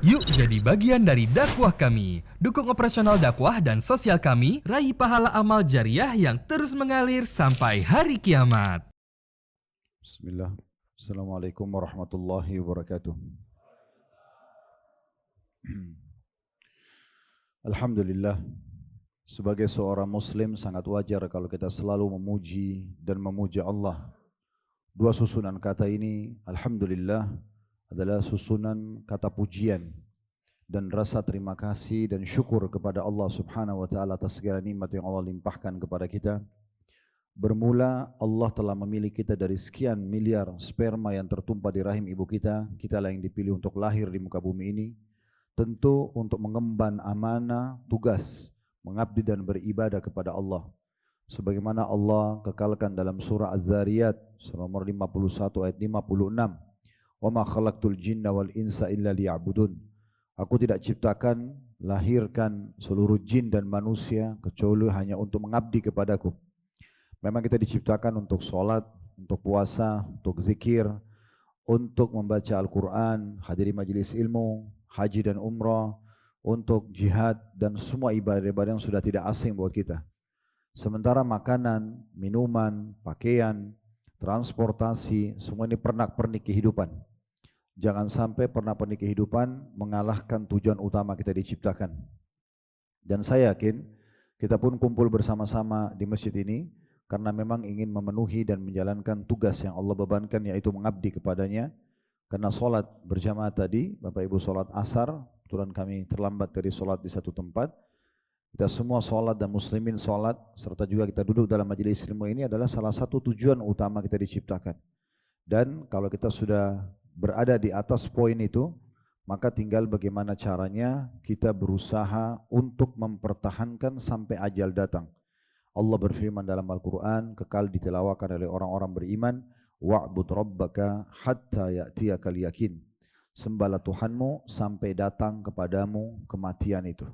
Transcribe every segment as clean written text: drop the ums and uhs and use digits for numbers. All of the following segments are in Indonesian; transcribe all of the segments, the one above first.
Yuk jadi bagian dari dakwah kami. Dukung operasional dakwah dan sosial kami, raih pahala amal jariah yang terus mengalir sampai hari kiamat. Bismillah. Assalamualaikum warahmatullahi wabarakatuh. Alhamdulillah. Sebagai seorang muslim sangat wajar kalau kita selalu memuji dan memuja Allah. Dua susunan kata ini, alhamdulillah, adalah susunan kata pujian dan rasa terima kasih dan syukur kepada Allah Subhanahu wa taala atas segala nikmat yang Allah limpahkan kepada kita. Bermula Allah telah memilih kita dari sekian miliar sperma yang tertumpah di rahim ibu kita. Kitalah yang dipilih untuk lahir di muka bumi ini, tentu untuk mengemban amanah, tugas, mengabdi dan beribadah kepada Allah. Sebagaimana Allah kekalkan dalam surah Az-Zariyat surah nomor 51 ayat 56. Wa ma khalaqtul jinna wal insa illa liya'budun. Aku tidak ciptakan, lahirkan seluruh jin dan manusia kecuali hanya untuk mengabdi kepadaku. Memang kita diciptakan untuk sholat, untuk puasa, untuk zikir, untuk membaca Al-Quran, hadiri majelis ilmu, haji dan umrah, untuk jihad dan semua ibadah-ibadah yang sudah tidak asing buat kita. Sementara makanan, minuman, pakaian, transportasi, semua ini pernak-pernik kehidupan. Jangan sampai pernak-pernik kehidupan mengalahkan tujuan utama kita diciptakan. Dan saya yakin kita pun kumpul bersama-sama di masjid ini karena memang ingin memenuhi dan menjalankan tugas yang Allah bebankan, yaitu mengabdi kepadanya. Karena solat berjamaah tadi, Bapak Ibu solat asar, kebetulan kami terlambat dari solat di satu tempat. Kita semua solat dan muslimin solat, serta juga kita duduk dalam majelis ilmu ini adalah salah satu tujuan utama kita diciptakan. Dan kalau kita sudah berada di atas poin itu, maka tinggal bagaimana caranya kita berusaha untuk mempertahankan sampai ajal datang. Allah berfirman dalam Al-Quran, kekal ditilawakan oleh orang-orang beriman, wa'bud rabbaka hatta ya'tiyakal yakin. Sembahlah Tuhanmu sampai datang kepadamu kematian itu.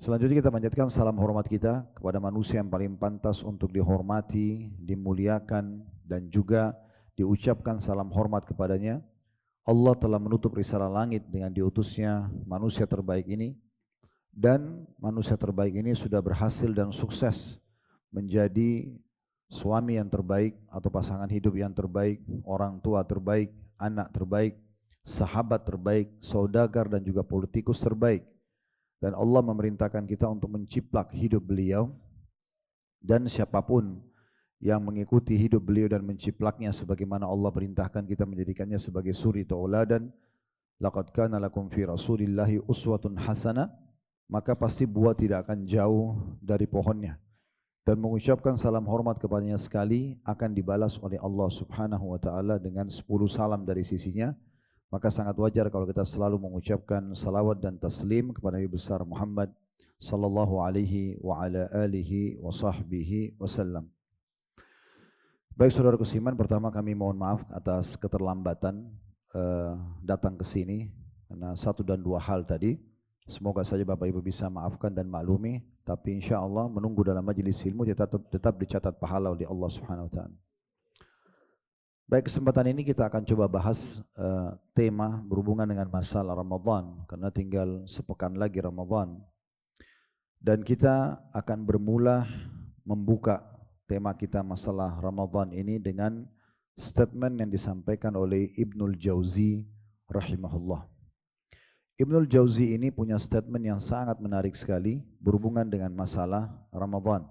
Selanjutnya kita panjatkan salam hormat kita kepada manusia yang paling pantas untuk dihormati, dimuliakan, dan juga diucapkan salam hormat kepadanya. Allah telah menutup risalah langit dengan diutusnya manusia terbaik ini. Dan manusia terbaik ini sudah berhasil dan sukses menjadi suami yang terbaik atau pasangan hidup yang terbaik, orang tua terbaik, anak terbaik, sahabat terbaik, saudagar dan juga politikus terbaik. Dan Allah memerintahkan kita untuk menciplak hidup beliau, dan siapapun yang mengikuti hidup beliau dan menciplaknya sebagaimana Allah perintahkan, kita menjadikannya sebagai suri tauladan. Laqad kana lakum fi Rasulillahi uswatun hasanah. Maka pasti buah tidak akan jauh dari pohonnya. Dan mengucapkan salam hormat kepadanya sekali akan dibalas oleh Allah Subhanahu wa taala dengan 10 salam dari sisinya. Maka sangat wajar kalau kita selalu mengucapkan salawat dan taslim kepada Nabi besar Muhammad sallallahu alaihi wa ala alihi wa sahbihi wasallam. Baik saudara seiman, pertama kami mohon maaf atas keterlambatan datang ke sini karena satu dan dua hal tadi. Semoga saja Bapak Ibu bisa maafkan dan maklumi, tapi insya Allah menunggu dalam majelis ilmu tetap dicatat pahala oleh Allah Subhanahu wa taala. Baik, kesempatan ini kita akan coba bahas tema berhubungan dengan masalah Ramadan, karena tinggal sepekan lagi Ramadan. Dan kita akan bermula membuka tema kita masalah Ramadan ini dengan statement yang disampaikan oleh Ibnul Jauzi rahimahullah. Ibnul Jauzi ini punya statement yang sangat menarik sekali berhubungan dengan masalah Ramadan.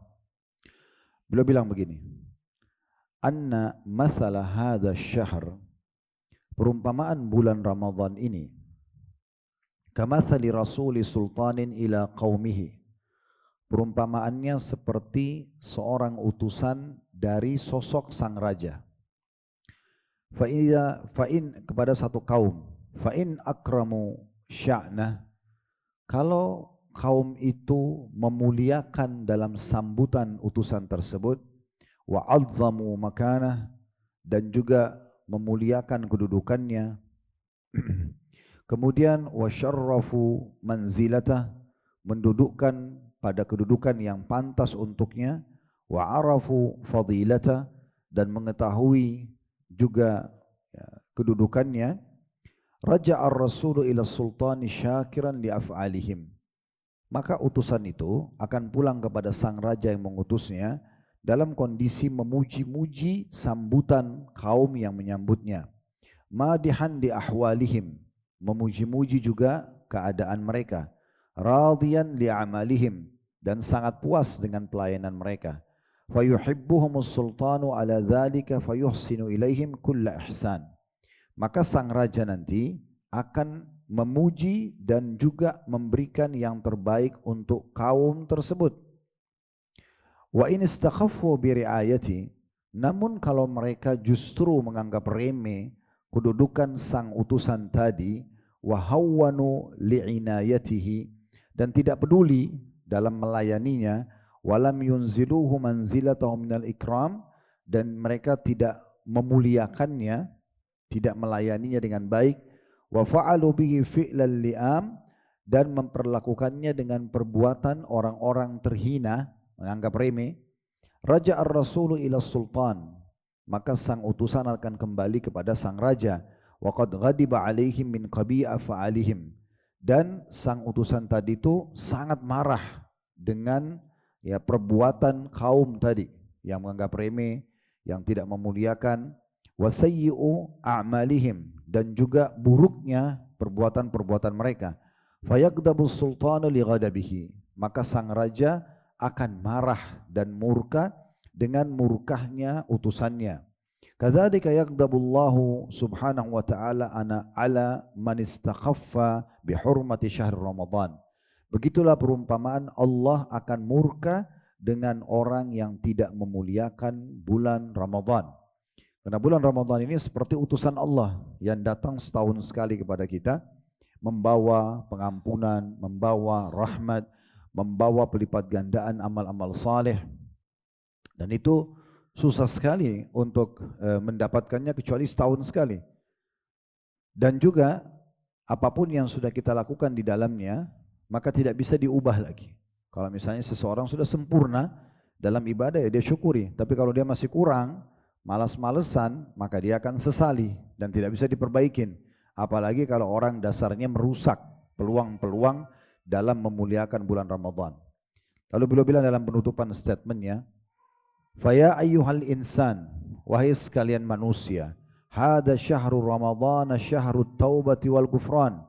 Beliau bilang begini, anna mathala hadha syahr, perumpamaan bulan Ramadan ini, kamathali rasuli sultanin ila qaumihi, perumpamaannya seperti seorang utusan dari sosok sang raja. Fa'in kepada satu kaum, fa'in akramu sya'nah, kalau kaum itu memuliakan dalam sambutan utusan tersebut, wa 'azzamu makanah, dan juga memuliakan kedudukannya, kemudian wa syarrafu manzilatah, mendudukkan pada kedudukan yang pantas untuknya, wa 'arafu fadilatah, dan mengetahui juga kedudukannya, Raja'a ar-rasulu ila sultani syakiran li af'alihim. Maka utusan itu akan pulang kepada sang raja yang mengutusnya dalam kondisi memuji-muji sambutan kaum yang menyambutnya. Madihan di ahwalihim, memuji-muji juga keadaan mereka. Radiyan li amalihim, dan sangat puas dengan pelayanan mereka. Fayuhibbuhumus sultanu ala dzalika fayuhsinu ilaihim kulla ihsan. Maka sang raja nanti akan memuji dan juga memberikan yang terbaik untuk kaum tersebut. Wa in istakhaffu bi riayati, namun kalau mereka justru menganggap remeh kedudukan sang utusan tadi, wa hawwanu li'inayatihi, dan tidak peduli dalam melayaninya, walam yunziluhu manzilatahu minal ikram, dan mereka tidak memuliakannya, tidak melayaninya dengan baik, wa fa'alu bihi fi'lal li'am, dan memperlakukannya dengan perbuatan orang-orang terhina, menganggap remeh. Raja ar-rasulu ila sultan, maka sang utusan akan kembali kepada sang raja. Wa qad ghadiba alaihim min qabi'a fa'alihim, dan sang utusan tadi itu sangat marah dengan perbuatan kaum tadi yang menganggap remeh, yang tidak memuliakan. Wa sayyi'u a'malihim, dan juga buruknya perbuatan-perbuatan mereka. Fayaqdabu sultanu li ghadabihi, maka sang raja akan marah dan murka dengan murkahnya utusannya. Kadzalika yaqdabullahu subhanahu wa ta'ala ala man istakhaffa bi hurmati syahr Ramadan. Begitulah perumpamaan Allah akan murka dengan orang yang tidak memuliakan bulan Ramadan. Karena bulan Ramadan ini seperti utusan Allah yang datang setahun sekali kepada kita, membawa pengampunan, membawa rahmat, membawa pelipat gandaan amal-amal saleh. Dan itu susah sekali untuk mendapatkannya kecuali setahun sekali. Dan juga apapun yang sudah kita lakukan di dalamnya, maka tidak bisa diubah lagi. Kalau misalnya seseorang sudah sempurna dalam ibadah, ya dia syukuri. Tapi kalau dia masih kurang, malas-malesan, maka dia akan sesali dan tidak bisa diperbaikin. Apalagi kalau orang dasarnya merusak peluang-peluang dalam memuliakan bulan Ramadan. Lalu beliau bilang dalam penutupan statementnya, "Faya ayyuhal insan, wahai sekalian manusia, hada syahru Ramadan syahrut taubati wal gufran."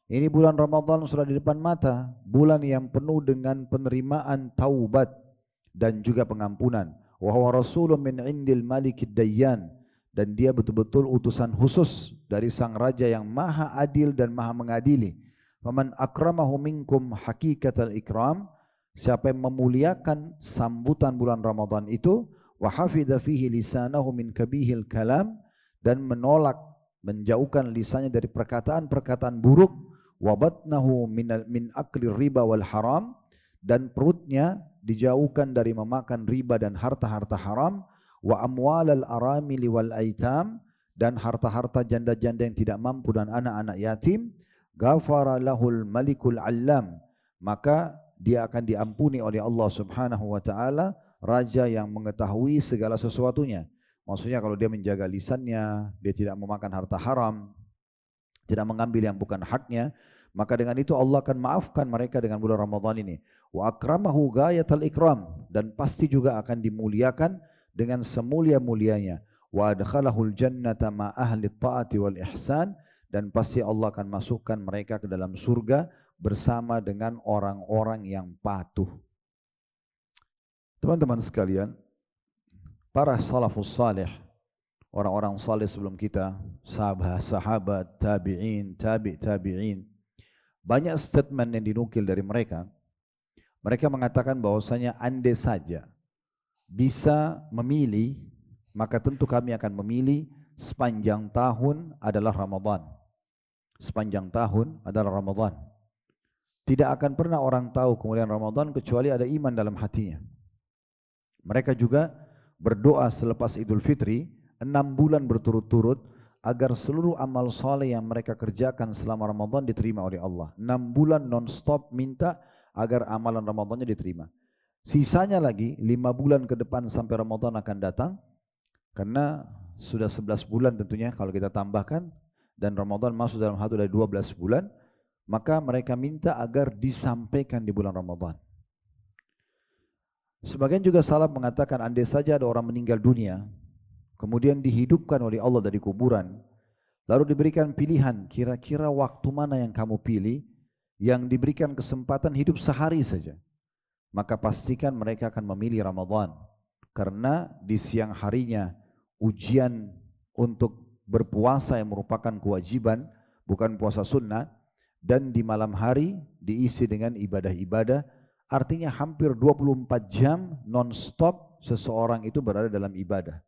Ini bulan Ramadan sudah di depan mata, bulan yang penuh dengan penerimaan taubat dan juga pengampunan. Wa huwa rasulun min indil malikid dayyan, dan dia betul-betul utusan khusus dari sang raja yang maha adil dan maha mengadili. Faman akramahu minkum hakikatal ikram, siapa yang memuliakan sambutan bulan Ramadan itu, wa hafidha fihi lisanahu min kabihil kalam, dan menolak, menjauhkan lisannya dari perkataan-perkataan buruk, wa batnahu min akli riba wal haram, dan perutnya dijauhkan dari memakan riba dan harta-harta haram, wa amwalal aramili wal aitam, dan harta-harta janda-janda yang tidak mampu dan anak-anak yatim, ghafara lahul malikul allam, maka dia akan diampuni oleh Allah Subhanahu wa taala, raja yang mengetahui segala sesuatunya. Maksudnya kalau dia menjaga lisannya, dia tidak memakan harta haram, tidak mengambil yang bukan haknya, maka dengan itu Allah akan maafkan mereka dengan bulan Ramadan ini. Wa akramahu ghayatal ikram, dan pasti juga akan dimuliakan dengan semulia-mulianya. Wa adkhalahul jannata ma ahli taati wal ihsan, dan pasti Allah akan masukkan mereka ke dalam surga bersama dengan orang-orang yang patuh. Teman-teman sekalian, para salafus salih, orang-orang saleh sebelum kita, sahabat, tabi'in, tabi'in, banyak statement yang dinukil dari mereka. Mereka mengatakan bahwasanya andai saja bisa memilih, maka tentu kami akan memilih sepanjang tahun adalah Ramadan. Sepanjang tahun adalah Ramadan. Tidak akan pernah orang tahu kemuliaan Ramadan kecuali ada iman dalam hatinya. Mereka juga berdoa selepas Idul Fitri 6 bulan berturut-turut agar seluruh amal saleh yang mereka kerjakan selama Ramadan diterima oleh Allah. 6 bulan non-stop minta agar amalan Ramadannya diterima. Sisanya lagi 5 bulan ke depan sampai Ramadan akan datang, karena sudah 11 bulan tentunya kalau kita tambahkan, dan Ramadan masuk dalam satu dari 12 bulan, maka mereka minta agar disampaikan di bulan Ramadan. Sebagian juga salaf mengatakan andai saja ada orang meninggal dunia, kemudian dihidupkan oleh Allah dari kuburan, lalu diberikan pilihan, kira-kira waktu mana yang kamu pilih, yang diberikan kesempatan hidup sehari saja, maka pastikan mereka akan memilih Ramadan. Karena di siang harinya ujian untuk berpuasa yang merupakan kewajiban, bukan puasa sunnah, dan di malam hari diisi dengan ibadah-ibadah, artinya hampir 24 jam non-stop seseorang itu berada dalam ibadah.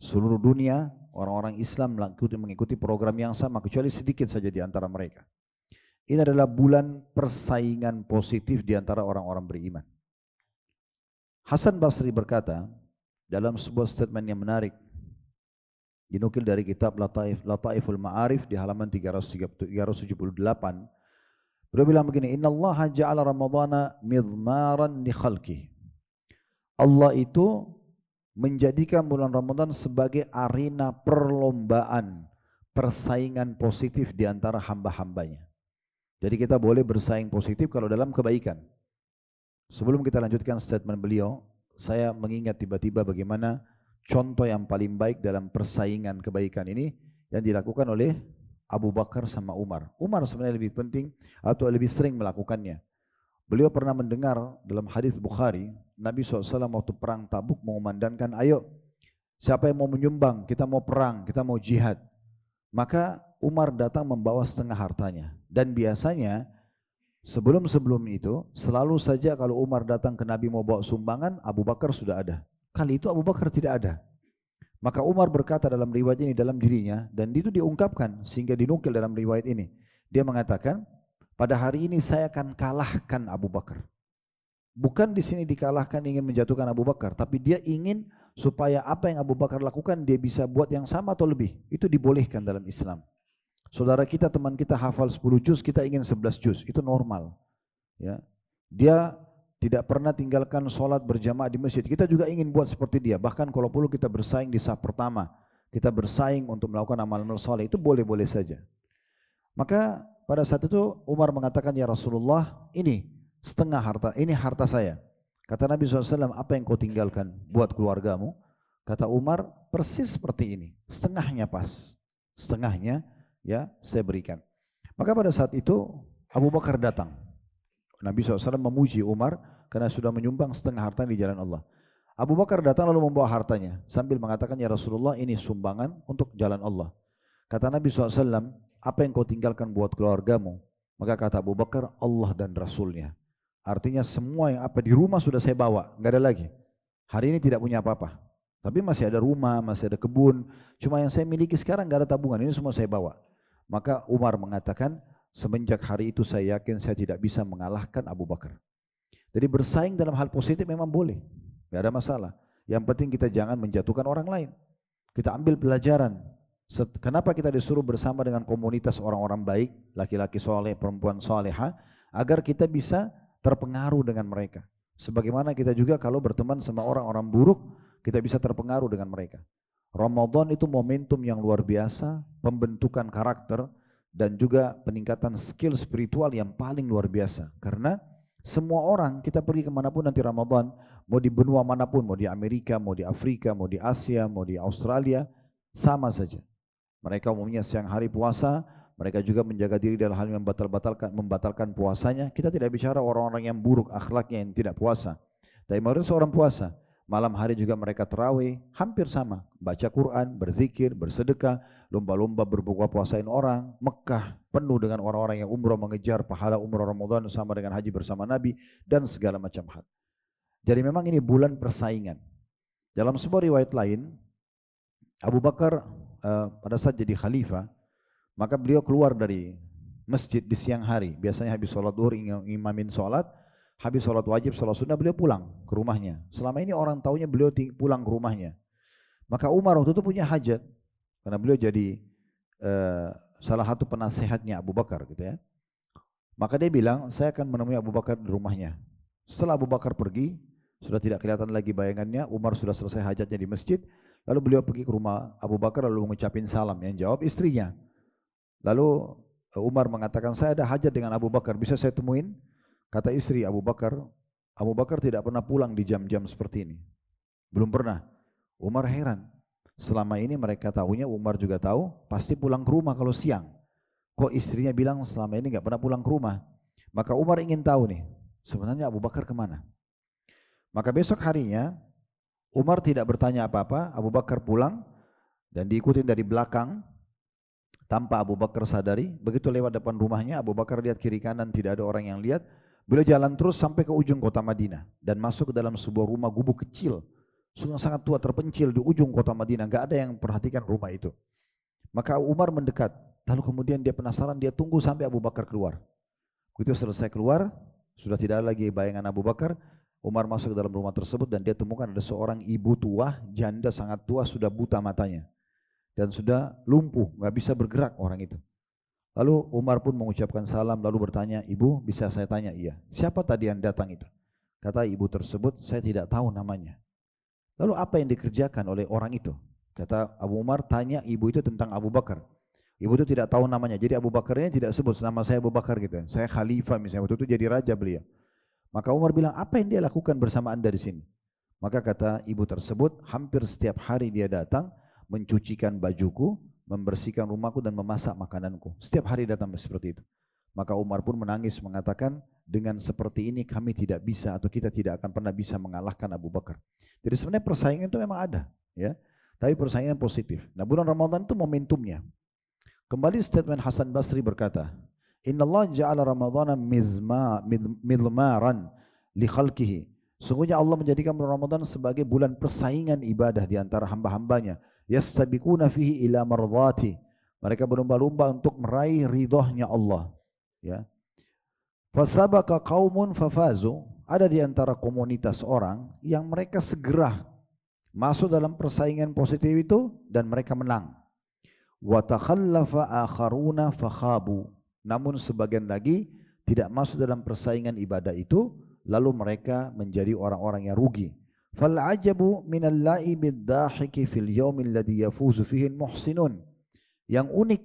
Seluruh dunia orang-orang Islam mengikuti program yang sama, kecuali sedikit saja di antara mereka. Ini adalah bulan persaingan positif di antara orang-orang beriman. Hasan Basri berkata dalam sebuah statement yang menarik, dinukil dari kitab Lataiful Ma'arif di halaman 378. Beliau bilang begini, Innallaha ja'ala Ramadhana midmaran li khalqih. Allah itu menjadikan bulan Ramadan sebagai arena perlombaan, persaingan positif di antara hamba-hambanya. Jadi kita boleh bersaing positif kalau dalam kebaikan. Sebelum kita lanjutkan statement beliau, saya mengingat tiba-tiba bagaimana contoh yang paling baik dalam persaingan kebaikan ini yang dilakukan oleh Abu Bakar sama Umar. Umar sebenarnya lebih penting atau lebih sering melakukannya. Beliau pernah mendengar dalam hadis Bukhari, Nabi SAW waktu perang Tabuk mengumandangkan, ayo siapa yang mau menyumbang, kita mau perang, kita mau jihad. Maka Umar datang membawa setengah hartanya. Dan biasanya sebelum itu selalu saja kalau Umar datang ke Nabi mau bawa sumbangan, Abu Bakar sudah ada. Kali itu Abu Bakar tidak ada. Maka Umar berkata dalam riwayat ini dalam dirinya, dan itu diungkapkan sehingga dinukil dalam riwayat ini. Dia mengatakan, pada hari ini saya akan kalahkan Abu Bakar. Bukan di sini dikalahkan ingin menjatuhkan Abu Bakar, tapi dia ingin supaya apa yang Abu Bakar lakukan dia bisa buat yang sama atau lebih. Itu dibolehkan dalam Islam. Saudara kita, teman kita hafal 10 juz, kita ingin 11 juz, itu normal. Ya. Dia tidak pernah tinggalkan sholat berjamaah di masjid. Kita juga ingin buat seperti dia. Bahkan kalau perlu kita bersaing di saf pertama, kita bersaing untuk melakukan amal-amal saleh, itu boleh-boleh saja. Maka pada saat itu Umar mengatakan, ya Rasulullah, ini setengah harta, ini harta saya. Kata Nabi SAW, apa yang kau tinggalkan buat keluargamu? Kata Umar, persis seperti ini, setengahnya pas, setengahnya ya saya berikan. Maka pada saat itu Abu Bakar datang. Nabi SAW memuji Umar karena sudah menyumbang setengah harta di jalan Allah. Abu Bakar datang lalu membawa hartanya sambil mengatakan, ya Rasulullah, ini sumbangan untuk jalan Allah. Kata Nabi SAW, apa yang kau tinggalkan buat keluargamu? Maka kata Abu Bakar, Allah dan Rasulnya. Artinya semua yang apa di rumah sudah saya bawa, nggak ada lagi. Hari ini tidak punya apa-apa. Tapi masih ada rumah, masih ada kebun. Cuma yang saya miliki sekarang nggak ada tabungan, ini semua saya bawa. Maka Umar mengatakan, semenjak hari itu saya yakin saya tidak bisa mengalahkan Abu Bakar. Jadi bersaing dalam hal positif memang boleh, nggak ada masalah. Yang penting kita jangan menjatuhkan orang lain. Kita ambil pelajaran. Kenapa kita disuruh bersama dengan komunitas orang-orang baik, laki-laki soleh, perempuan soleha, agar kita bisa terpengaruh dengan mereka. Sebagaimana kita juga kalau berteman sama orang-orang buruk, kita bisa terpengaruh dengan mereka. Ramadan itu momentum yang luar biasa, pembentukan karakter, dan juga peningkatan skill spiritual yang paling luar biasa. Karena semua orang, kita pergi kemanapun nanti Ramadan, mau di benua manapun, mau di Amerika, mau di Afrika, mau di Asia, mau di Australia, sama saja. Mereka umumnya siang hari puasa, mereka juga menjaga diri dalam hal yang membatalkan puasanya. Kita tidak bicara orang-orang yang buruk akhlaknya yang tidak puasa. Tapi mayoritas orang puasa. Malam hari juga mereka tarawih, hampir sama. Baca Quran, berzikir, bersedekah, lomba-lomba berbuka puasain orang. Mekah penuh dengan orang-orang yang umrah mengejar pahala umrah Ramadan sama dengan haji bersama Nabi dan segala macam hal. Jadi memang ini bulan persaingan. Dalam sebuah riwayat lain, Abu Bakar pada saat jadi khalifah, maka beliau keluar dari masjid di siang hari. Biasanya habis sholat duhur imamin sholat, habis sholat wajib, sholat sunnah, beliau pulang ke rumahnya. Selama ini orang taunya beliau pulang ke rumahnya. Maka Umar waktu itu punya hajat, karena beliau jadi salah satu penasehatnya Abu Bakar gitu ya. Maka dia bilang, saya akan menemui Abu Bakar di rumahnya. Setelah Abu Bakar pergi, sudah tidak kelihatan lagi bayangannya, Umar sudah selesai hajatnya di masjid, lalu beliau pergi ke rumah Abu Bakar lalu mengucapin salam, yang jawab istrinya. Lalu Umar mengatakan, saya ada hajat dengan Abu Bakar, bisa saya temuin? Kata istri Abu Bakar tidak pernah pulang di jam-jam seperti ini. Belum pernah. Umar heran. Selama ini mereka tahunya, Umar juga tahu, pasti pulang ke rumah kalau siang. Kok istrinya bilang selama ini nggak pernah pulang ke rumah? Maka Umar ingin tahu nih, sebenarnya Abu Bakar kemana? Maka besok harinya, Umar tidak bertanya apa-apa, Abu Bakar pulang dan diikutin dari belakang tanpa Abu Bakar sadari. Begitu lewat depan rumahnya, Abu Bakar lihat kiri kanan tidak ada orang yang lihat. Beliau jalan terus sampai ke ujung kota Madinah dan masuk ke dalam sebuah rumah gubuk kecil, sangat tua terpencil di ujung kota Madinah. Nggak ada yang perhatikan rumah itu. Maka Umar mendekat, lalu kemudian dia penasaran, dia tunggu sampai Abu Bakar keluar. Begitu selesai keluar, sudah tidak ada lagi bayangan Abu Bakar. Umar masuk ke dalam rumah tersebut dan dia temukan ada seorang ibu tua, janda sangat tua, sudah buta matanya dan sudah lumpuh, nggak bisa bergerak orang itu. Lalu Umar pun mengucapkan salam lalu bertanya, ibu bisa saya tanya? Iya. Siapa tadi yang datang itu? Kata ibu tersebut, saya tidak tahu namanya. Lalu apa yang dikerjakan oleh orang itu? Kata Abu Umar, tanya ibu itu tentang Abu Bakar. Ibu itu tidak tahu namanya, jadi Abu Bakar ini tidak sebut nama saya Abu Bakar gitu. Saya khalifah misalnya, waktu itu jadi raja beliau. Maka Umar bilang, apa yang dia lakukan bersama anda di sini? Maka kata ibu tersebut, hampir setiap hari dia datang, mencucikan bajuku, membersihkan rumahku dan memasak makananku. Setiap hari datang seperti itu. Maka Umar pun menangis mengatakan, dengan seperti ini kami tidak bisa atau kita tidak akan pernah bisa mengalahkan Abu Bakar. Jadi sebenarnya persaingan itu memang ada, ya. Tapi persaingan positif. Nah, bulan Ramadan itu momentumnya. Kembali statement Hasan Basri berkata, Inna Allah ja'ala Ramadhana midmaran li khalqihi. Sungguhnya Allah menjadikan bulan Ramadan sebagai bulan persaingan ibadah di antara hamba-hambanya. Yastabiquna fihi ila mardhati. Mereka berlomba-lomba untuk meraih ridhonya Allah. Ya. Fasabaka qaumun fafazu. Ada di antara komunitas orang yang mereka segera masuk dalam persaingan positif itu dan mereka menang. Wa takhallafa akharuna fakhabu. Namun sebagian lagi tidak masuk dalam persaingan ibadah itu, lalu mereka menjadi orang-orang yang rugi. Fal ajabu minal la'ibid dahiki fil yaumil ladzi yafuzu fihi al-muhsinun. Yang unik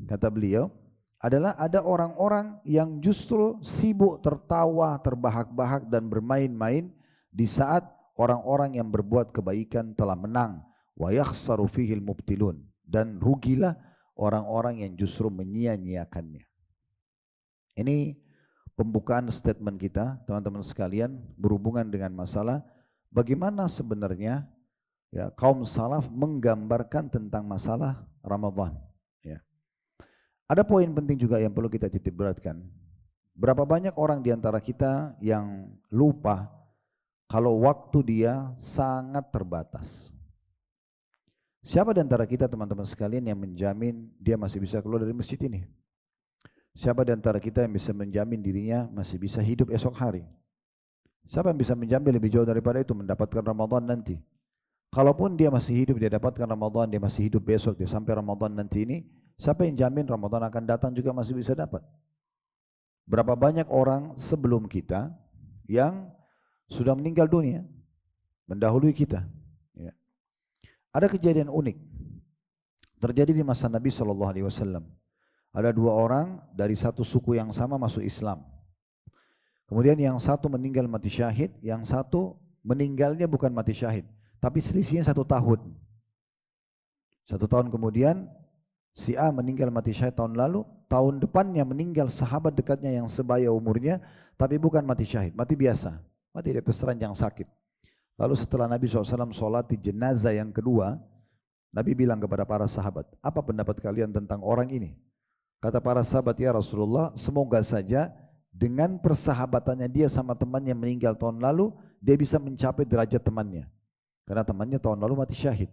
kata beliau adalah ada orang-orang yang justru sibuk tertawa, terbahak-bahak dan bermain-main di saat orang-orang yang berbuat kebaikan telah menang. Wa yakhsaru fihi al-mubtilun. Dan rugilah orang-orang yang justru menyia-nyiakannya. Ini pembukaan statement kita, teman-teman sekalian, berhubungan dengan masalah bagaimana sebenarnya ya, kaum salaf menggambarkan tentang masalah Ramadan. Ya. Ada poin penting juga yang perlu kita titik beratkan. Berapa banyak orang di antara kita yang lupa kalau waktu dia sangat terbatas. Siapa di antara kita teman-teman sekalian yang menjamin dia masih bisa keluar dari masjid ini? Siapa di antara kita yang bisa menjamin dirinya masih bisa hidup esok hari? Siapa yang bisa menjamin lebih jauh daripada itu mendapatkan Ramadan nanti? Kalaupun dia masih hidup, dia dapatkan Ramadan, dia masih hidup besok, dia sampai Ramadan nanti ini, siapa yang jamin Ramadan akan datang juga masih bisa dapat? Berapa banyak orang sebelum kita yang sudah meninggal dunia, mendahului kita? Ya. Ada kejadian unik terjadi di masa Nabi SAW. Ada dua orang dari satu suku yang sama masuk Islam. Kemudian yang satu meninggal mati syahid, yang satu meninggalnya bukan mati syahid, tapi selisihnya 1 tahun. 1 tahun kemudian si A meninggal mati syahid tahun lalu, tahun depannya meninggal sahabat dekatnya yang sebaya umurnya, tapi bukan mati syahid, mati biasa, mati di atas ranjang sakit. Lalu setelah Nabi SAW sholat di jenazah yang kedua, Nabi bilang kepada para sahabat, apa pendapat kalian tentang orang ini? Kata para sahabat, ya Rasulullah, semoga saja dengan persahabatannya dia sama temannya meninggal tahun lalu, dia bisa mencapai derajat temannya. Karena temannya tahun lalu mati syahid.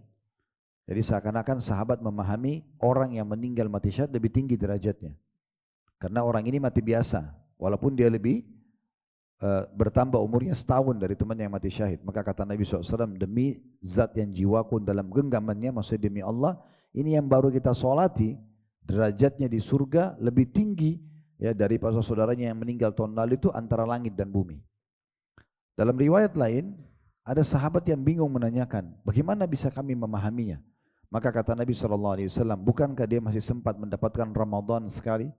Jadi seakan-akan sahabat memahami orang yang meninggal mati syahid lebih tinggi derajatnya. Karena orang ini mati biasa, walaupun dia lebih bertambah umurnya setahun dari teman yang mati syahid. Maka kata Nabi SAW, demi zat yang jiwaku dalam genggamannya, maksudnya demi Allah, ini yang baru kita solati, derajatnya di surga lebih tinggi ya dari para saudaranya yang meninggal tahun lalu itu antara langit dan bumi. Dalam riwayat lain, ada sahabat yang bingung menanyakan, bagaimana bisa kami memahaminya? Maka kata Nabi SAW, bukankah dia masih sempat mendapatkan Ramadan sekali?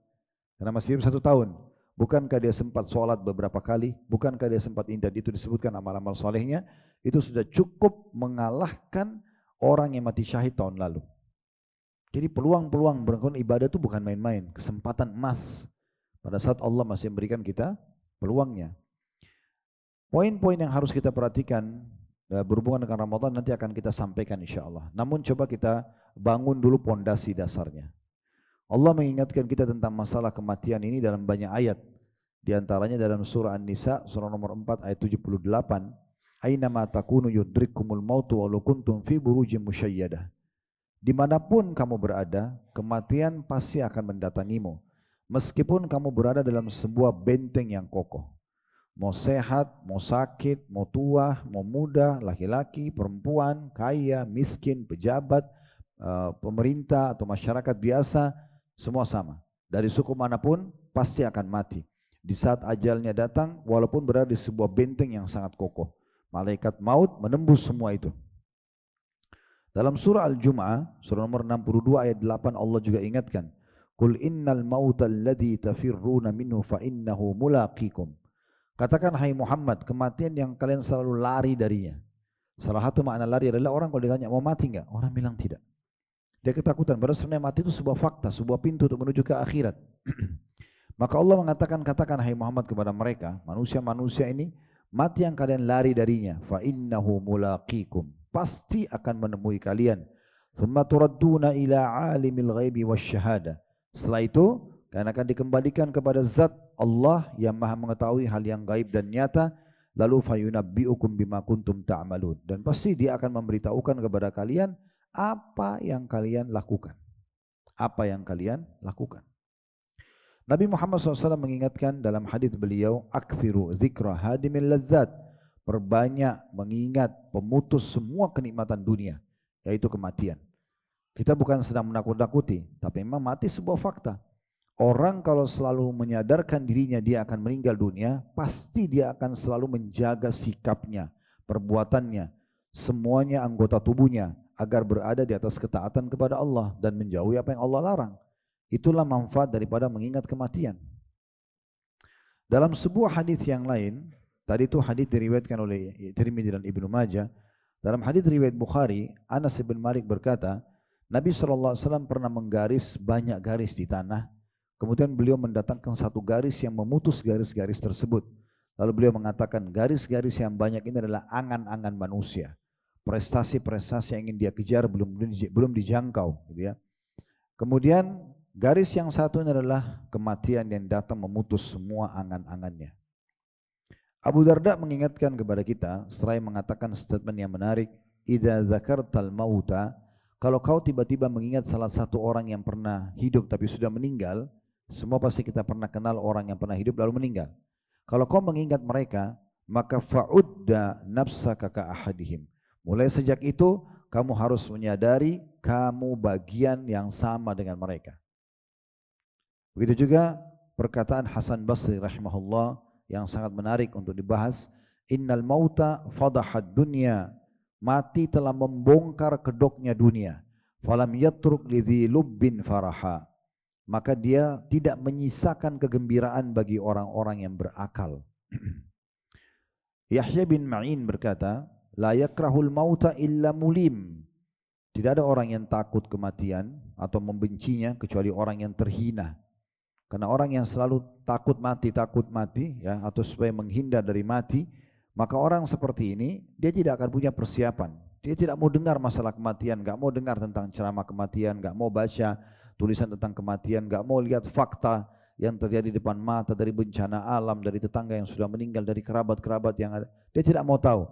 Karena masih hidup 1 tahun. Bukankah dia sempat sholat beberapa kali? Bukankah dia sempat indah? Itu disebutkan amal-amal solehnya. Itu sudah cukup mengalahkan orang yang mati syahid tahun lalu. Jadi peluang-peluang berlakukan ibadah itu bukan main-main. Kesempatan emas. Pada saat Allah masih memberikan kita peluangnya. Poin-poin yang harus kita perhatikan berhubungan dengan Ramadan nanti akan kita sampaikan insya Allah. Namun coba kita bangun dulu pondasi dasarnya. Allah mengingatkan kita tentang masalah kematian ini dalam banyak ayat. Di antaranya dalam surah An-Nisa, surah nomor 4 ayat 78. Aynama takunu yudrikkumul mautu walau kuntum fi burujim musyayyadah. Dimanapun kamu berada, kematian pasti akan mendatangimu. Meskipun kamu berada dalam sebuah benteng yang kokoh. Mau sehat, mau sakit, mau tua, mau muda, laki-laki, perempuan, kaya, miskin, pejabat, pemerintah atau masyarakat biasa, semua sama. Dari suku manapun pasti akan mati. Di saat ajalnya datang, walaupun berada di sebuah benteng yang sangat kokoh, malaikat maut menembus semua itu. Dalam surah Al-Jum'ah, surah nomor 62 ayat 8 Allah juga ingatkan, Qul innal mauta alladhi tafirruna minhu fa innahu mulaqikum. Katakan hai Muhammad, kematian yang kalian selalu lari darinya. Salah satu makna lari adalah orang kalau ditanya mau mati enggak? Orang bilang tidak. Dia ketakutan, padahal sebenarnya mati itu sebuah fakta, sebuah pintu untuk menuju ke akhirat. Maka Allah mengatakan, katakan hai Muhammad kepada mereka, manusia-manusia ini, mati yang kalian lari darinya, fa innahu mulaqikum. Pasti akan menemui kalian. Tsumma turadduna ila alimil ghaibi wasyahada. Setelah itu, kalian akan dikembalikan kepada zat Allah yang maha mengetahui hal yang gaib dan nyata, lalu fayunabbi'ukum bima kuntum ta'malun. Dan pasti dia akan memberitahukan kepada kalian apa yang kalian lakukan. Apa yang kalian lakukan. Nabi Muhammad SAW mengingatkan dalam hadis beliau, akthiru dzikra hadimil ladzat. Perbanyak mengingat pemutus semua kenikmatan dunia, yaitu kematian. Kita bukan sedang menakut-nakuti, tapi memang mati sebuah fakta. Orang kalau selalu menyadarkan dirinya dia akan meninggal dunia, pasti dia akan selalu menjaga sikapnya, perbuatannya, semuanya anggota tubuhnya, agar berada di atas ketaatan kepada Allah dan menjauhi apa yang Allah larang. Itulah manfaat daripada mengingat kematian. Dalam sebuah hadis yang lain, tadi itu hadis diriwayatkan oleh Tirmidzi dan Ibnu Majah. Dalam hadis riwayat Bukhari, Anas bin Malik berkata, Nabi SAW pernah menggaris banyak garis di tanah. Kemudian beliau mendatangkan satu garis yang memutus garis-garis tersebut. Lalu beliau mengatakan, garis-garis yang banyak ini adalah angan-angan manusia. Prestasi-prestasi yang ingin dia kejar belum dijangkau. Gitu ya. Kemudian garis yang satu ini adalah kematian yang datang memutus semua angan-angannya. Abu Darda mengingatkan kepada kita, seraya mengatakan statement yang menarik, idza dzakartal mauta, kalau kau tiba-tiba mengingat salah satu orang yang pernah hidup tapi sudah meninggal, semua pasti kita pernah kenal orang yang pernah hidup lalu meninggal. Kalau kau mengingat mereka, maka fa'udda nafsaka ka ahadihim. Mulai sejak itu, kamu harus menyadari kamu bagian yang sama dengan mereka. Begitu juga perkataan Hasan Basri rahimahullah yang sangat menarik untuk dibahas. Innal mauta fadahad dunya. Mati telah membongkar kedoknya dunia. Falam yatruk lidhi lubbin faraha. Maka dia tidak menyisakan kegembiraan bagi orang-orang yang berakal. Yahya bin Ma'in berkata, la yakrahul mauta illa mulim. Tidak ada orang yang takut kematian atau membencinya kecuali orang yang terhina. Karena orang yang selalu takut mati ya, atau supaya menghindar dari mati, maka orang seperti ini dia tidak akan punya persiapan. Dia tidak mau dengar masalah kematian, enggak mau dengar tentang ceramah kematian, enggak mau baca tulisan tentang kematian, enggak mau lihat fakta yang terjadi di depan mata dari bencana alam, dari tetangga yang sudah meninggal, dari kerabat-kerabat yang ada. Dia tidak mau tahu.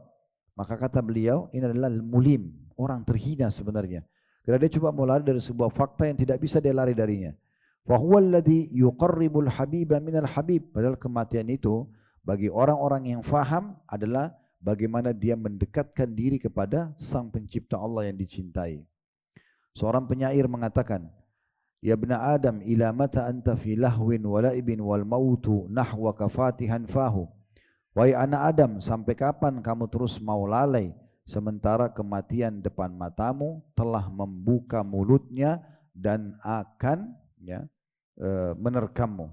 Maka kata beliau, ini adalah mulim, orang terhina sebenarnya. Karena dia coba mau lari dari sebuah fakta yang tidak bisa dia lari darinya. Fahuwa alladhi yuqarribul habiba minal habib. Padahal kematian itu bagi orang-orang yang faham adalah bagaimana dia mendekatkan diri kepada sang pencipta Allah yang dicintai. Seorang penyair mengatakan, ya bna Adam ila mata anta fi lahwin wa laibin wal mautu nahwaka fatihan fahu. Wahai anak Adam, sampai kapan kamu terus mau lalai sementara kematian depan matamu telah membuka mulutnya dan akan menerkammu.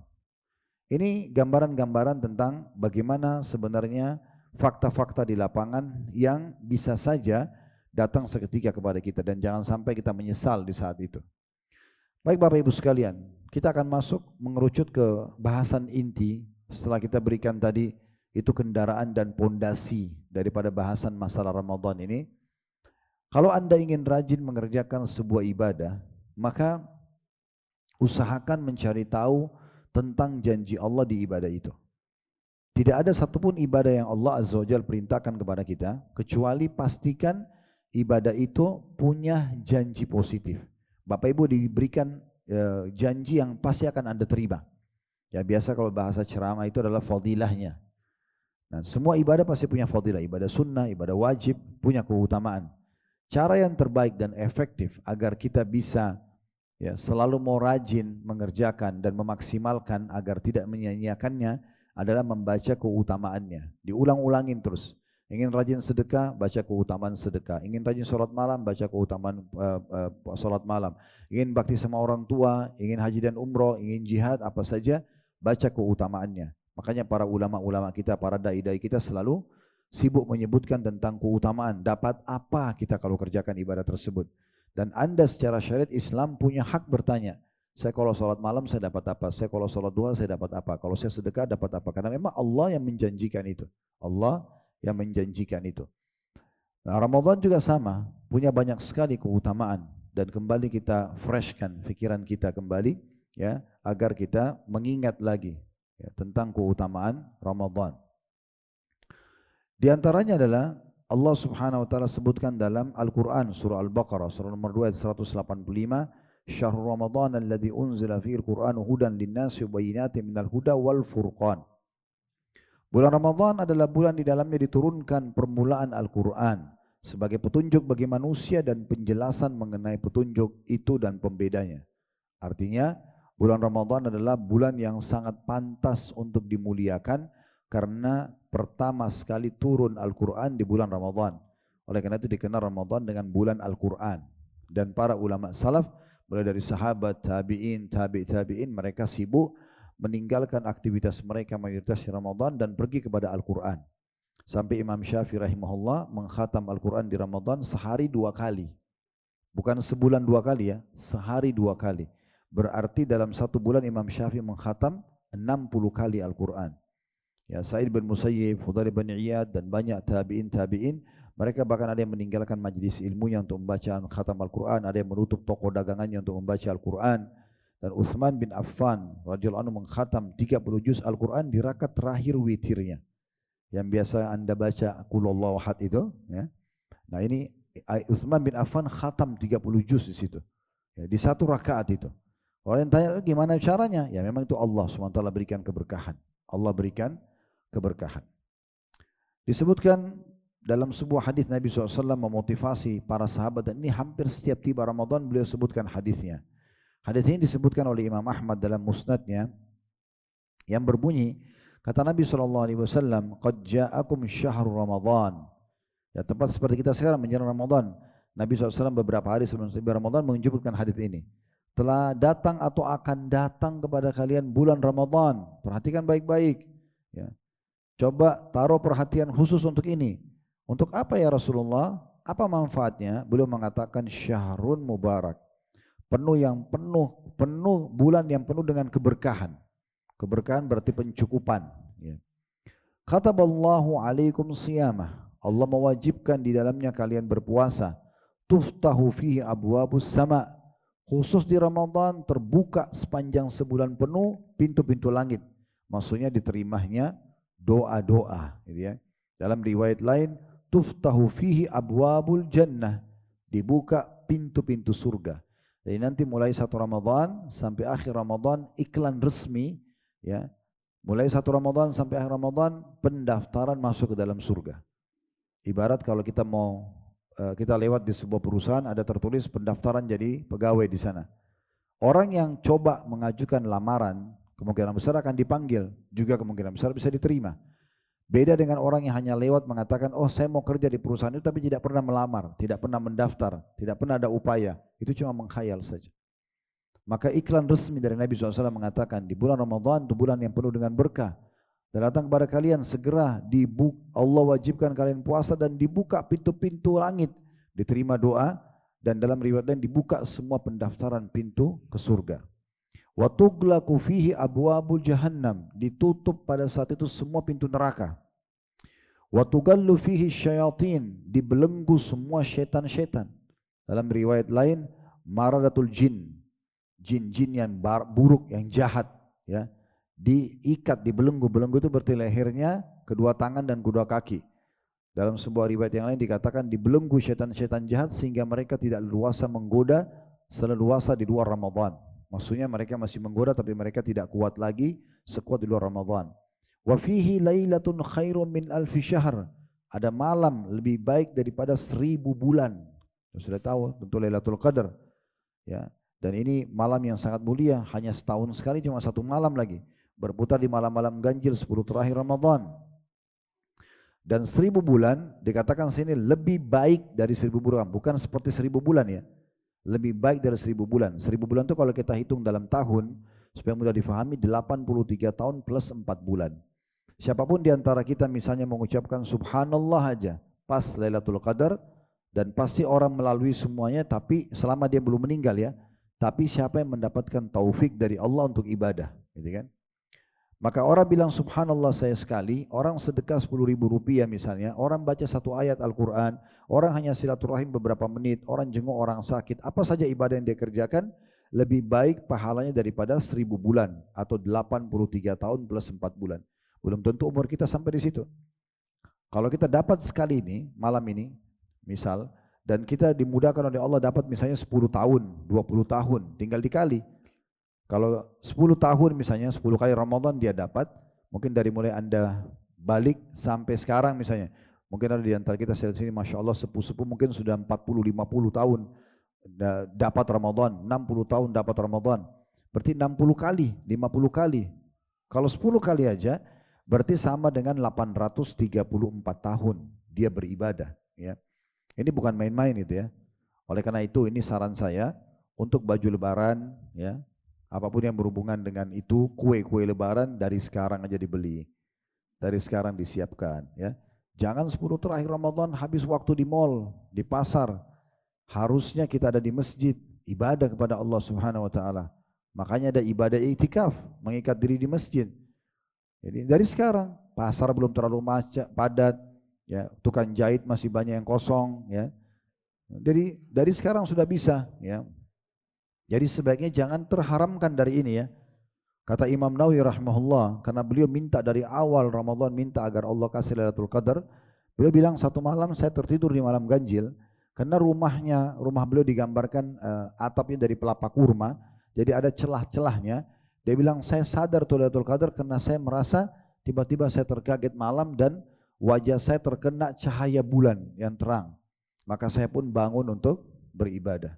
Ini gambaran-gambaran tentang bagaimana sebenarnya fakta-fakta di lapangan yang bisa saja datang seketika kepada kita dan jangan sampai kita menyesal di saat itu. Baik Bapak Ibu sekalian, kita akan masuk mengerucut ke bahasan inti setelah kita berikan tadi itu kendaraan dan pondasi daripada bahasan masalah Ramadan ini. Kalau Anda ingin rajin mengerjakan sebuah ibadah, maka usahakan mencari tahu tentang janji Allah di ibadah itu. Tidak ada satupun ibadah yang Allah Azza wa Jalla perintahkan kepada kita, kecuali pastikan ibadah itu punya janji positif. Bapak Ibu diberikan janji yang pasti akan Anda terima. Ya biasa kalau bahasa ceramah itu adalah fadilahnya. Nah, semua ibadah pasti punya fadilah, ibadah sunnah, ibadah wajib, punya keutamaan. Cara yang terbaik dan efektif agar kita bisa selalu mau rajin mengerjakan dan memaksimalkan agar tidak menyia-nyiakannya adalah membaca keutamaannya. Diulang-ulangin terus. Ingin rajin sedekah, baca keutamaan sedekah. Ingin rajin sholat malam, baca keutamaan sholat malam. Ingin bakti sama orang tua, ingin haji dan umroh, ingin jihad, apa saja, baca keutamaannya. Makanya para ulama-ulama kita, para dai-dai kita selalu sibuk menyebutkan tentang keutamaan. Dapat apa kita kalau kerjakan ibadah tersebut. Dan Anda secara syariat Islam punya hak bertanya, saya kalau sholat malam saya dapat apa, saya kalau sholat duha saya dapat apa, kalau saya sedekah dapat apa. Karena memang Allah yang menjanjikan itu. Allah yang menjanjikan itu. Nah, Ramadan juga sama, punya banyak sekali keutamaan. Dan kembali kita freshkan pikiran kita kembali, agar kita mengingat lagi tentang keutamaan Ramadan. Di antaranya adalah Allah Subhanahu wa taala sebutkan dalam Al-Qur'an surah Al-Baqarah surah nomor 2 ayat 185, Syahrul Ramadan alladzi unzila fihi al-Qur'anu hudan lin-nasi wa bayyinatin minal huda wal furqan. Bulan Ramadan adalah bulan di dalamnya diturunkan permulaan Al-Qur'an sebagai petunjuk bagi manusia dan penjelasan mengenai petunjuk itu dan pembedanya. Artinya, bulan Ramadan adalah bulan yang sangat pantas untuk dimuliakan karena pertama sekali turun Al-Quran di bulan Ramadan. Oleh karena itu dikenal Ramadan dengan bulan Al-Quran. Dan para ulama salaf, mulai dari sahabat, tabi'in, tabi'in, mereka sibuk meninggalkan aktivitas mereka mayoritas di Ramadan dan pergi kepada Al-Quran. Sampai Imam Syafi'i rahimahullah mengkhatam Al-Quran di Ramadan sehari 2 kali. Bukan sebulan 2 kali sehari 2 kali. Berarti dalam 1 bulan Imam Syafi'i mengkhatam 60 kali Al-Quran. Sa'id bin Musayyib, Fudail bin Iyad dan banyak tabi'in, mereka bahkan ada yang meninggalkan majlis ilmunya untuk membaca khatam Al-Quran, ada yang menutup toko dagangannya untuk membaca Al-Quran. Dan Uthman bin Affan radhiyallahu anhu mengkhatam 30 juz Al-Quran di rakaat terakhir witirnya. Yang biasa Anda baca Qul Huwallahu Ahad itu, Nah, ini Uthman bin Affan khatam 30 juz di situ. Di 1 rakaat itu. Orang yang tanya gimana caranya? Ya memang itu Allah SWT berikan keberkahan. Allah berikan keberkahan. Disebutkan dalam sebuah hadis Nabi SAW memotivasi para sahabat, dan ini hampir setiap tiba Ramadan beliau sebutkan hadisnya. Hadis ini disebutkan oleh Imam Ahmad dalam musnadnya yang berbunyi, kata Nabi SAW, "Qad ja'akum syahrul Ramadan." Ya, tepat seperti kita sekarang menjelang Ramadan. Nabi SAW beberapa hari sebelum tiba Ramadan menyebutkan hadis ini. Telah datang atau akan datang kepada kalian bulan Ramadan. Perhatikan baik-baik. Coba taruh perhatian khusus untuk ini. Untuk apa ya Rasulullah? Apa manfaatnya? Beliau mengatakan syahrun mubarak. Penuh bulan yang penuh dengan keberkahan. Keberkahan berarti pencukupan. Kataballahu alaikum siyamah. Allah mewajibkan di dalamnya kalian berpuasa. Tuftahu fihi abwabus sama. Khusus di Ramadan terbuka sepanjang sebulan penuh pintu-pintu langit. Maksudnya diterimanya doa-doa, Dalam riwayat lain, tuftahu fihi abwabul jannah, dibuka pintu-pintu surga. Jadi nanti mulai 1 Ramadan sampai akhir Ramadan iklan resmi, Mulai 1 Ramadan sampai akhir Ramadan pendaftaran masuk ke dalam surga. Ibarat kalau kita kita lewat di sebuah perusahaan ada tertulis pendaftaran jadi pegawai di sana. Orang yang coba mengajukan lamaran kemungkinan besar akan dipanggil, juga kemungkinan besar bisa diterima. Beda dengan orang yang hanya lewat mengatakan, oh saya mau kerja di perusahaan itu tapi tidak pernah melamar, tidak pernah mendaftar, tidak pernah ada upaya. Itu cuma menghayal saja. Maka iklan resmi dari Nabi SAW mengatakan, di bulan Ramadan itu bulan yang penuh dengan berkah. Dan datang kepada kalian segera Allah wajibkan kalian puasa dan dibuka pintu-pintu langit. Diterima doa dan dalam riwayat lain dibuka semua pendaftaran pintu ke surga. Wa tughlaqu fihi abwabul jahannam, ditutup pada saat itu semua pintu neraka. Wa tugallu fihi syayatin, dibelenggu semua syaitan-syaitan. Dalam riwayat lain maradatul jin, jin-jin yang buruk, yang jahat, ya, diikat, dibelenggu. Belenggu itu berarti lehernya, kedua tangan dan kedua kaki. Dalam sebuah riwayat yang lain dikatakan dibelenggu syaitan-syaitan jahat sehingga mereka tidak leluasa menggoda seleluasa di luar Ramadan. Maksudnya mereka masih menggoda tapi mereka tidak kuat lagi sekuat di luar Ramadan. Wa fihi lailatun khairum min alfi syahr. Ada malam lebih baik daripada 1000 bulan. Sudah tahu tentu Lailatul Qadar. Ya. Dan ini malam yang sangat mulia, hanya setahun sekali, cuma satu malam lagi. Berputar di malam-malam ganjil 10 terakhir Ramadan. Dan 1000 bulan dikatakan sini lebih baik dari 1000 bulan, bukan seperti 1000 bulan ya. Lebih baik dari 1000 bulan. 1000 bulan itu kalau kita hitung dalam tahun, supaya mudah difahami, 83 tahun plus 4 bulan. Siapapun di antara kita misalnya mengucapkan subhanallah aja pas Lailatul Qadar, dan pasti orang melalui semuanya, tapi selama dia belum meninggal ya. Tapi siapa yang mendapatkan taufik dari Allah untuk ibadah, gitu kan? Maka orang bilang subhanallah saya sekali, orang sedekah 10.000 rupiah misalnya, orang baca satu ayat Al-Quran, orang hanya silaturahim beberapa menit, orang jenguk orang sakit, apa saja ibadah yang dia kerjakan, lebih baik pahalanya daripada 1000 bulan atau 83 tahun plus 4 bulan. Belum tentu umur kita sampai di situ. Kalau kita dapat sekali ini, malam ini, misal, dan kita dimudahkan oleh Allah dapat misalnya 10 tahun, 20 tahun, tinggal dikali. Kalau 10 tahun misalnya, 10 kali Ramadan dia dapat, mungkin dari mulai Anda balik sampai sekarang misalnya, mungkin ada di antara kita sini, Masya Allah sepuh-sepuh mungkin sudah 40-50 tahun dapat Ramadan, 60 tahun dapat Ramadan, berarti 60 kali, 50 kali. Kalau 10 kali aja, berarti sama dengan 834 tahun dia beribadah. Ya. Ini bukan main-main itu ya. Oleh karena itu ini saran saya untuk baju lebaran ya, apapun yang berhubungan dengan itu, kue-kue lebaran dari sekarang aja dibeli. Dari sekarang disiapkan ya. Jangan 10 terakhir Ramadan habis waktu di mall, di pasar. Harusnya kita ada di masjid, ibadah kepada Allah Subhanahu wa taala. Makanya ada ibadah iktikaf, mengikat diri di masjid. Jadi dari sekarang, pasar belum terlalu padat, ya, tukang jahit masih banyak yang kosong ya. Jadi dari sekarang sudah bisa ya. Jadi sebaiknya jangan terharamkan dari ini ya. Kata Imam Nawawi rahimahullah, karena beliau minta dari awal Ramadan, minta agar Allah kasih Lailatul Qadar. Beliau bilang satu malam saya tertidur di malam ganjil, karena rumah beliau digambarkan atapnya dari pelapa kurma, jadi ada celah-celahnya. Dia bilang saya sadar tuh Lailatul Qadar karena saya merasa tiba-tiba saya terkaget malam dan wajah saya terkena cahaya bulan yang terang. Maka saya pun bangun untuk beribadah.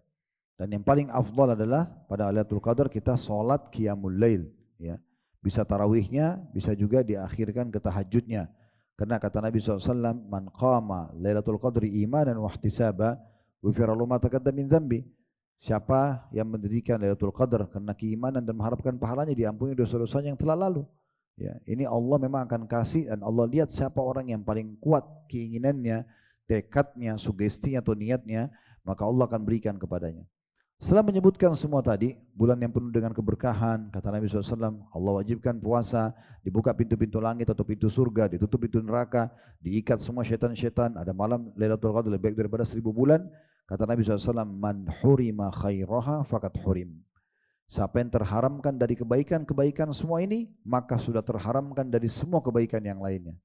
Dan yang paling afdal adalah pada Lailatul Qadar kita sholat qiyamul lail ya. Bisa tarawihnya, bisa juga diakhirkan ke tahajudnya. Karena kata Nabi SAW, man qama Lailatul Qadri imanan wa ihtisaba ghufira lahu ma taqaddama min dzambi. Siapa yang mendirikan Lailatul Qadar karena keimanan dan mengharapkan pahalanya, diampuni dosa-dosanya yang telah lalu. Ya, ini Allah memang akan kasih, dan Allah lihat siapa orang yang paling kuat keinginannya, tekadnya, sugestinya atau niatnya, maka Allah akan berikan kepadanya. Setelah menyebutkan semua tadi, bulan yang penuh dengan keberkahan, kata Nabi SAW, Allah wajibkan puasa, dibuka pintu-pintu langit atau pintu surga, ditutup pintu neraka, diikat semua syaitan-syaitan, ada malam Lailatul Qadar lebih baik daripada 1000 bulan, kata Nabi SAW, man hurima khairaha fakat hurim. Siapa yang terharamkan dari kebaikan-kebaikan semua ini, maka sudah terharamkan dari semua kebaikan yang lainnya.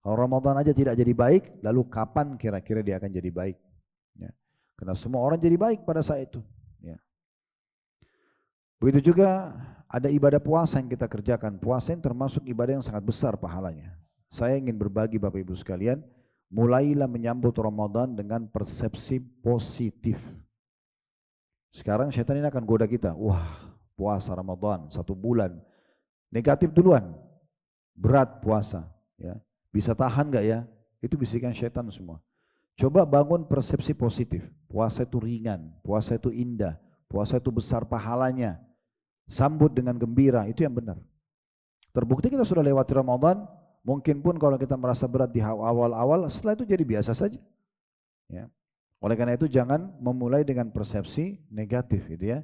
Kalau Ramadan aja tidak jadi baik, lalu kapan kira-kira dia akan jadi baik? Ya. Karena semua orang jadi baik pada saat itu. Ya. Begitu juga ada ibadah puasa yang kita kerjakan. Puasa yang termasuk ibadah yang sangat besar pahalanya. Saya ingin berbagi Bapak Ibu sekalian, mulailah menyambut Ramadan dengan persepsi positif. Sekarang syaitan ini akan goda kita. Wah, puasa Ramadan 1 bulan. Negatif duluan. Berat puasa. Ya. Bisa tahan nggak ya? Itu bisikan syaitan semua. Coba bangun persepsi positif. Puasa itu ringan, puasa itu indah, puasa itu besar pahalanya. Sambut dengan gembira, itu yang benar. Terbukti kita sudah lewati Ramadan, mungkin pun kalau kita merasa berat di awal-awal, setelah itu jadi biasa saja. Ya. Oleh karena itu jangan memulai dengan persepsi negatif gitu ya.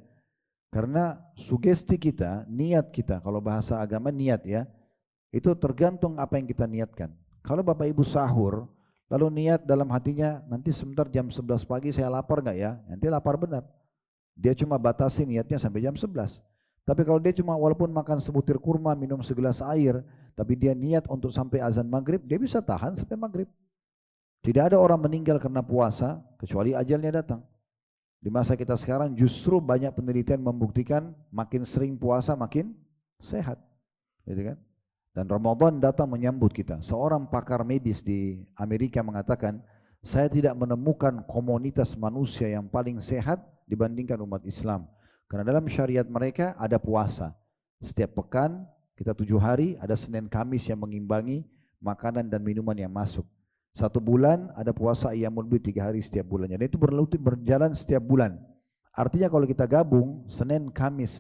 Karena sugesti kita, niat kita, kalau bahasa agama niat ya, itu tergantung apa yang kita niatkan. Kalau Bapak Ibu sahur, lalu niat dalam hatinya, nanti sebentar jam 11 pagi saya lapar nggak ya? Nanti lapar benar. Dia cuma batasi niatnya sampai jam 11. Tapi kalau dia cuma walaupun makan sebutir kurma, minum segelas air, tapi dia niat untuk sampai azan maghrib, dia bisa tahan sampai maghrib. Tidak ada orang meninggal karena puasa, kecuali ajalnya datang. Di masa kita sekarang justru banyak penelitian membuktikan makin sering puasa makin sehat. Gitu kan? Dan Ramadan datang menyambut kita. Seorang pakar medis di Amerika mengatakan, saya tidak menemukan komunitas manusia yang paling sehat dibandingkan umat Islam. Karena dalam syariat mereka ada puasa. Setiap pekan, kita 7 hari, ada Senin Kamis yang mengimbangi makanan dan minuman yang masuk. 1 bulan ada puasa Ayyamul Bid 3 hari setiap bulannya. Dan itu berjalan setiap bulan. Artinya kalau kita gabung Senin Kamis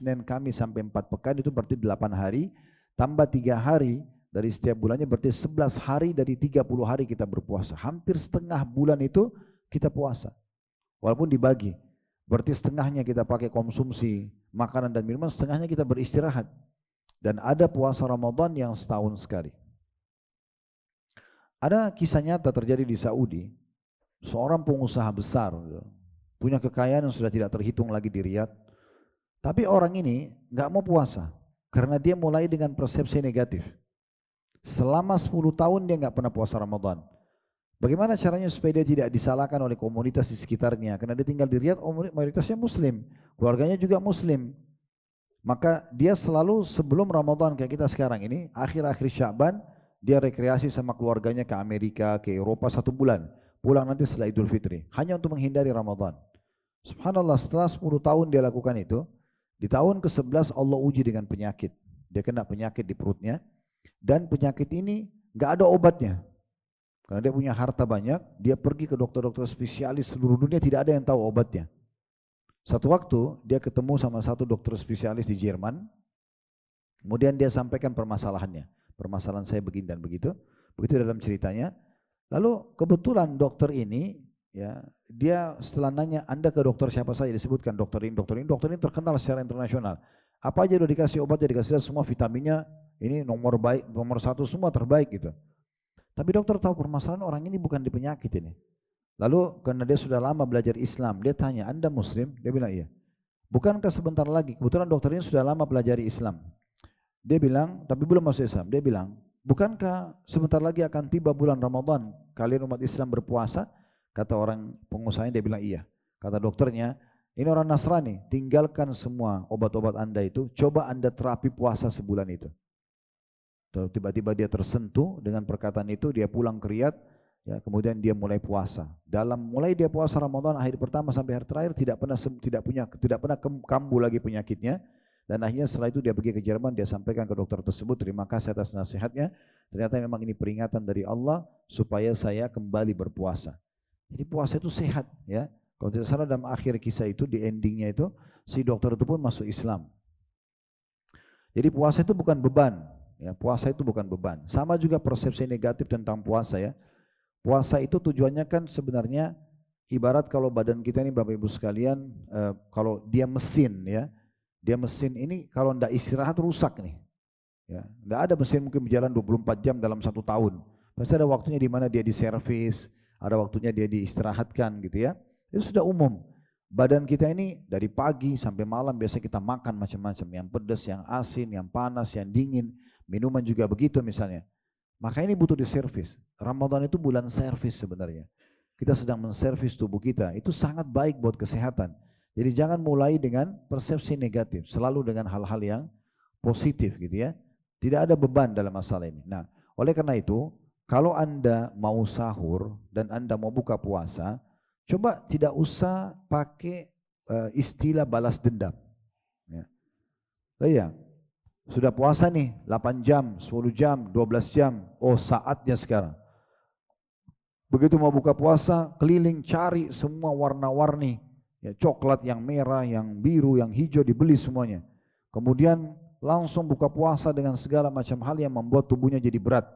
sampai 4 pekan itu berarti 8 hari. Tambah 3 hari dari setiap bulannya berarti 11 hari dari 30 hari kita berpuasa. Hampir setengah bulan itu kita puasa. Walaupun dibagi. Berarti setengahnya kita pakai konsumsi makanan dan minuman, setengahnya kita beristirahat. Dan ada puasa Ramadan yang setahun sekali. Ada kisah nyata terjadi di Saudi, seorang pengusaha besar, punya kekayaan yang sudah tidak terhitung lagi di Riyadh. Tapi orang ini nggak mau puasa, karena dia mulai dengan persepsi negatif. Selama 10 tahun dia nggak pernah puasa Ramadan. Bagaimana caranya supaya dia tidak disalahkan oleh komunitas di sekitarnya? Karena dia tinggal di Riyadh, mayoritasnya Muslim, keluarganya juga Muslim. Maka dia selalu sebelum Ramadan kayak kita sekarang ini, akhir-akhir Sya'ban, dia rekreasi sama keluarganya ke Amerika, ke Eropa 1 bulan. Pulang nanti setelah Idul Fitri. Hanya untuk menghindari Ramadan. Subhanallah, setelah 10 tahun dia lakukan itu, di tahun ke-11 Allah uji dengan penyakit. Dia kena penyakit di perutnya. Dan penyakit ini gak ada obatnya. Karena dia punya harta banyak, dia pergi ke dokter-dokter spesialis seluruh dunia, tidak ada yang tahu obatnya. Satu waktu dia ketemu sama satu dokter spesialis di Jerman. Kemudian dia sampaikan permasalahannya. Permasalahan saya begini dan begitu. Begitu dalam ceritanya. Lalu kebetulan dokter ini, ya, dia setelah nanya, Anda ke dokter siapa saja, disebutkan dokter ini terkenal secara internasional. Apa aja udah dikasih obat, dikasih semua vitaminnya, ini nomor baik, nomor 1 semua terbaik gitu. Tapi dokter tahu permasalahan orang ini bukan di penyakit ini. Lalu karena dia sudah lama belajar Islam, dia tanya, Anda Muslim? Dia bilang iya. Bukankah sebentar lagi, kebetulan dokter ini sudah lama pelajari Islam. Dia bilang, tapi belum masuk Islam. Dia bilang, bukankah sebentar lagi akan tiba bulan Ramadan, kalian umat Islam berpuasa? Kata orang pengusahanya, dia bilang iya. Kata dokternya, ini orang Nasrani, tinggalkan semua obat-obat Anda itu, coba Anda terapi puasa sebulan itu. Tiba-tiba dia tersentuh dengan perkataan itu, dia pulang ke Riyadh, ya, kemudian dia mulai puasa. Mulai dia puasa Ramadan akhir pertama sampai hari terakhir tidak pernah kambuh lagi penyakitnya. Dan akhirnya setelah itu dia pergi ke Jerman, dia sampaikan ke dokter tersebut, terima kasih atas nasihatnya. Ternyata memang ini peringatan dari Allah supaya saya kembali berpuasa. Jadi puasa itu sehat, ya. Kalau tidak salah dalam akhir kisah itu, di endingnya itu, si dokter itu pun masuk Islam. Jadi puasa itu bukan beban, ya. Puasa itu bukan beban. Sama juga persepsi negatif tentang puasa, ya. Puasa itu tujuannya kan sebenarnya ibarat kalau badan kita ini Bapak Ibu sekalian, kalau dia mesin, ya. Dia mesin ini kalau tidak istirahat rusak nih. Ya, tidak ada mesin mungkin berjalan 24 jam dalam 1 tahun. Pasti ada waktunya di mana dia diservis, ada waktunya dia diistirahatkan gitu ya. Itu sudah umum. Badan kita ini dari pagi sampai malam biasa kita makan macam-macam, yang pedas, yang asin, yang panas, yang dingin, minuman juga begitu misalnya. Maka ini butuh diservis. Ramadan itu bulan servis sebenarnya. Kita sedang menservis tubuh kita. Itu sangat baik buat kesehatan. Jadi jangan mulai dengan persepsi negatif, selalu dengan hal-hal yang positif gitu ya. Tidak ada beban dalam masalah ini. Nah, oleh karena itu, kalau Anda mau sahur dan Anda mau buka puasa, coba tidak usah pakai istilah balas dendam. Ya. Iya, Sudah puasa nih 8 jam, 10 jam, 12 jam. Oh, saatnya sekarang. Begitu mau buka puasa, keliling cari semua warna-warni. Ya, coklat yang merah, yang biru, yang hijau dibeli semuanya. Kemudian langsung buka puasa dengan segala macam hal yang membuat tubuhnya jadi berat.